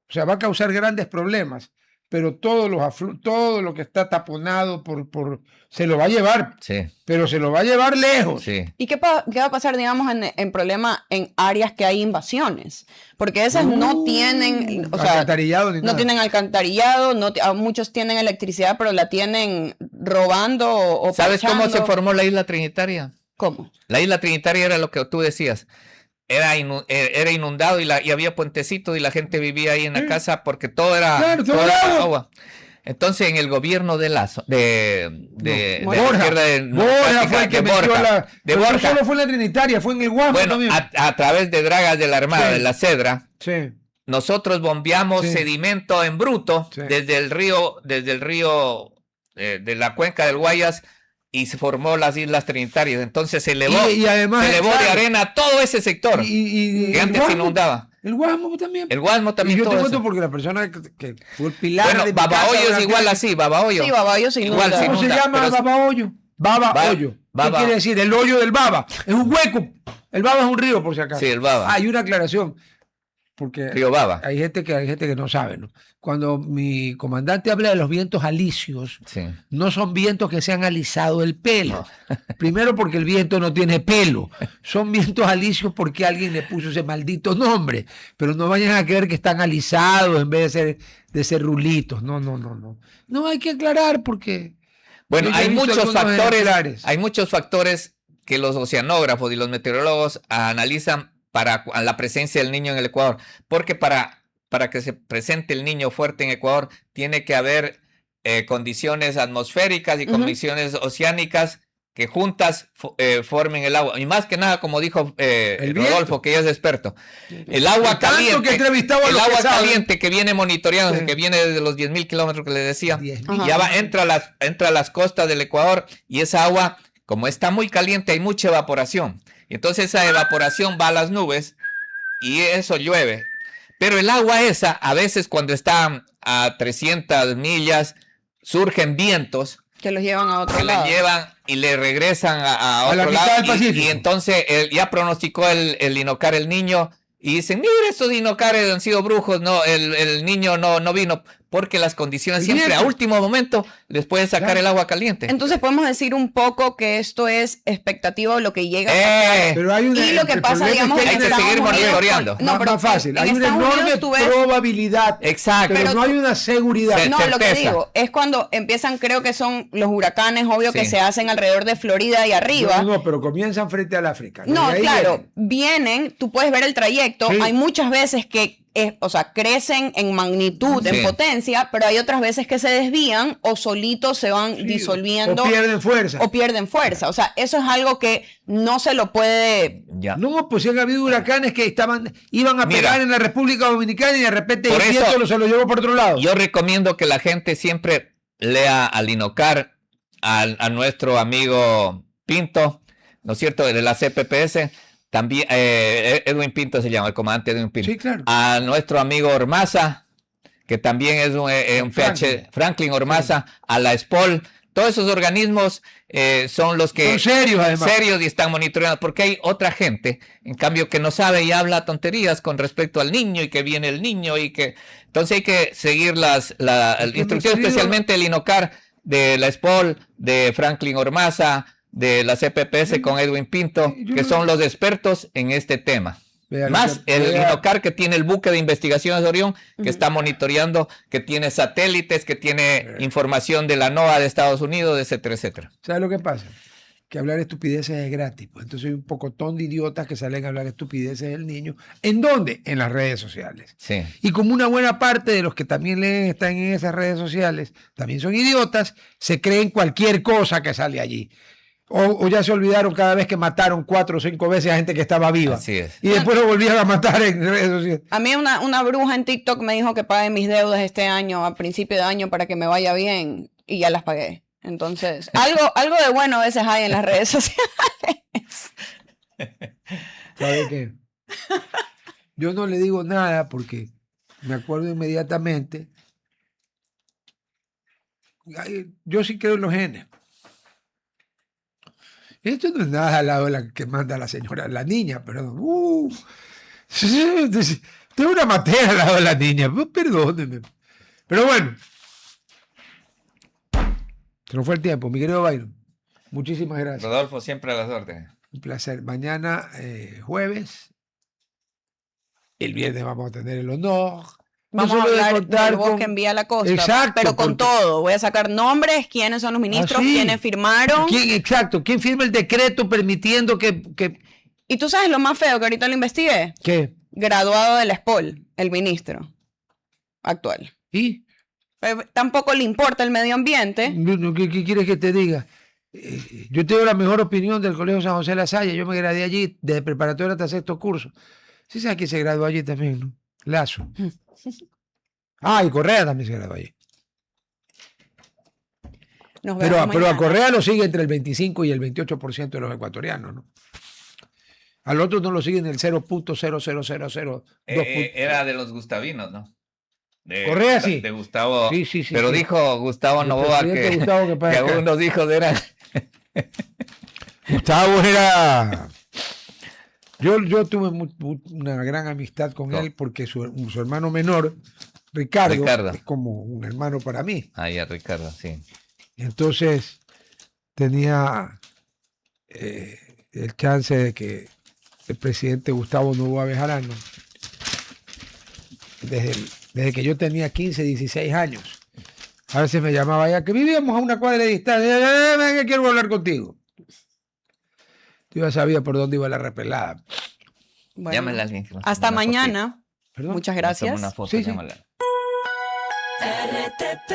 O sea, va a causar grandes problemas, pero todo lo que está taponado se lo va a llevar, Sí, pero se lo va a llevar lejos. sí. ¿Y qué va a pasar, digamos, en problema en áreas que hay invasiones? Porque esas no tienen, o sea, Alcantarillado ni no nada. tienen alcantarillado, muchos tienen electricidad, pero la tienen robando o ¿Sabes cómo se parchando. formó la isla Trinitaria? ¿Cómo? La isla Trinitaria era lo que tú decías. Era inundado y había puentecitos y la gente vivía ahí en la casa porque todo era, Claro, todo todo era era agua. agua. Entonces, en el gobierno de Lazo, de la Borja. izquierda Borja fue el que metió Borja, pero no solo fue en la Trinitaria, fue en el Guasmo bueno, también. a través de dragas de la Armada, Sí. de la Cedra, Sí. nosotros bombeamos Sí. sedimento en bruto Sí. desde el río de la cuenca del Guayas y se formó las Islas Trinitarias. Entonces se elevó, Y además, se elevó de claro, arena todo ese sector y que el antes se Guasmo, inundaba. El Guasmo también. El Guasmo también. Y yo te todo cuento eso. porque la persona que fue el pilar Bueno, de mi casa, Babahoyo es ¿verdad? igual así, Babahoyo. Sí, Babahoyo se Igual inunda. se ¿Cómo se inunda, llama pero- Babahoyo? Babahoyo. ¿Qué Baba. quiere decir? El hoyo del Baba. Es un hueco. El Baba es un río, por si acaso. Sí, el Baba. Hay una aclaración. Porque Río Baba. hay gente que no sabe, ¿no? Cuando mi comandante habla de los vientos alisios, Sí. no son vientos que se han alisado el pelo. Primero porque el viento no tiene pelo. Son vientos alisios porque alguien le puso ese maldito nombre. Pero no vayan a creer que están alisados en vez de ser rulitos. No. No hay que aclarar porque... Bueno, yo ya he visto algunos ejemplares. hay muchos factores que los oceanógrafos y los meteorólogos analizan para la presencia del niño en el Ecuador, porque para que se presente el niño fuerte en Ecuador tiene que haber condiciones atmosféricas y Ujú. condiciones oceánicas que juntas formen el agua. Y más que nada, como dijo El viento. Rodolfo, que ya es experto, el agua Tanto que he caliente, entrevistado a el los que agua saben. caliente que viene monitoreando, Sí. que viene desde los 10.000 kilómetros que le decía, 10.000. Ajá. ya entra a las costas del Ecuador y esa agua, como está muy caliente, hay mucha evaporación. Y entonces esa evaporación va a las nubes y eso llueve. Pero el agua esa, a veces cuando está a 300 millas, surgen vientos Que los llevan a otro que le lado. llevan y le regresan a A la otro mitad lado. del Pacífico. Y entonces ya pronosticó el Inocar el niño y dicen, mire, estos Inocares han sido brujos, no, el niño no vino. porque las condiciones El siempre a viento. último momento les pueden sacar Claro. el agua caliente. Entonces podemos decir un poco que esto es expectativa o lo que llega a Eh, pasar. Pero hay una, Y lo que el pasa, problema es digamos, que hay en que Estados seguir Unidos monitoreando. No, pero más fácil. en Hay una Estados enorme Unidos tú ves- probabilidad, Exacto. pero Pero- no hay una seguridad. Se- No, lo que certeza. digo es cuando empiezan, creo que son los huracanes, obvio que Sí. se hacen alrededor de Florida y arriba. No, pero comienzan frente al África. No, Desde ahí claro, vienen. vienen, tú puedes ver el trayecto, Sí. hay muchas veces que, o sea, crecen en magnitud, en Sí. potencia, pero hay otras veces que se desvían o solitos se van Sí, disolviendo o pierden fuerza. o pierden fuerza. O sea, eso es algo que no se lo puede... Ya. No, pues sí han habido huracanes que iban a Mira. pegar en la República Dominicana y de repente Por el eso- viento se lo llevó por otro lado. Yo recomiendo que la gente siempre lea al INOCAR, a nuestro amigo Pinto, ¿no es cierto? De la CPPS, también Edwin Pinto se llama, el comandante Edwin Pinto. Sí, claro. A nuestro amigo Ormaza, que también es un Franklin Ormaza, a la SPOL. Todos esos organismos son los que... Son serios, además. Serios y están monitoreando, porque hay otra gente, en cambio, que no sabe y habla tonterías con respecto al niño y que viene el niño y que... Entonces hay que seguir las que instrucciones, mi querido- especialmente el INOCAR de la SPOL, de Franklin Ormaza, de la CPPS con Edwin Pinto, yo que no- son los expertos en este tema. Vea, Más el vea- INOCAR, que tiene el buque de investigaciones de Orión, que está monitoreando, que tiene satélites, que tiene información de la NOAA de Estados Unidos, etcétera, etcétera. ¿Sabes lo que pasa? Que hablar estupideces es gratis. Pues. Entonces hay un pocotón de idiotas que salen a hablar estupideces del niño. ¿En dónde? En las redes sociales. Sí. Y como una buena parte de los que también leen están en esas redes sociales, también son idiotas, se creen cualquier cosa que sale allí. O ya se olvidaron cada vez que mataron 4 o 5 veces a gente que estaba viva. Así es. Y después lo volvían a matar en redes sociales. A mí una bruja en TikTok me dijo que pague mis deudas este año, a principio de año, para que me vaya bien, y ya las pagué. Entonces, algo de bueno a veces hay en las redes sociales. ¿Sabe qué? Yo no le digo nada porque me acuerdo inmediatamente. Yo sí creo en los genes. Esto no es nada al lado de la que manda la señora, la niña, perdón. Tengo una materia al lado de la niña, perdóneme. Pero bueno, se nos fue el tiempo, mi querido Byron. Muchísimas gracias. Rodolfo, siempre a las órdenes. Un placer. Mañana, jueves. El viernes vamos a tener el honor. no Vamos a solo de hablar contar del bosque con- en Vía La Costa, Exacto, pero con porque- todo. Voy a sacar nombres, quiénes son los ministros, sí. quiénes firmaron. Exacto. ¿Quién firma el decreto permitiendo que Y tú sabes lo más feo que ahorita lo investigué. ¿qué? Graduado de la SPOL, el ministro actual. ¿Y? Tampoco le importa el medio ambiente. ¿Qué quieres que te diga? Yo tengo la mejor opinión del Colegio San José de la Salle. Yo me gradué allí desde preparatoria hasta sexto curso. Sí sabes que se graduó allí también, ¿no? Lazo. Ah, y Correa también se graduó allí. Nos Pero, vemos pero a mañana. Correa lo sigue entre el 25 y el 28% de los ecuatorianos, ¿no? Al otro no lo siguen el 0.00002. Era de los gustavinos, ¿no? Correa sí. De Gustavo. Sí, sí, sí, Pero sí. dijo Gustavo El Novoa presidente que, Gustavo que para que acá. algunos hijos eran. Gustavo era... Yo tuve una gran amistad con No. él porque su hermano menor, Ricardo, Ricardo. es como un hermano para mí. Ahí a Ricardo, sí. Entonces tenía el chance de que el presidente Gustavo Noboa Bejarano, desde que yo tenía 15, 16 años, a veces me llamaba ya que vivíamos a una cuadra de distancia, que quiero hablar contigo. Yo ya sabía por dónde iba la repelada. Bueno, Llámale a alguien que nos hasta tome una mañana. ¿Perdón? Muchas fotito. Nos tome gracias. una foto, Sí, sí. llámala. RTP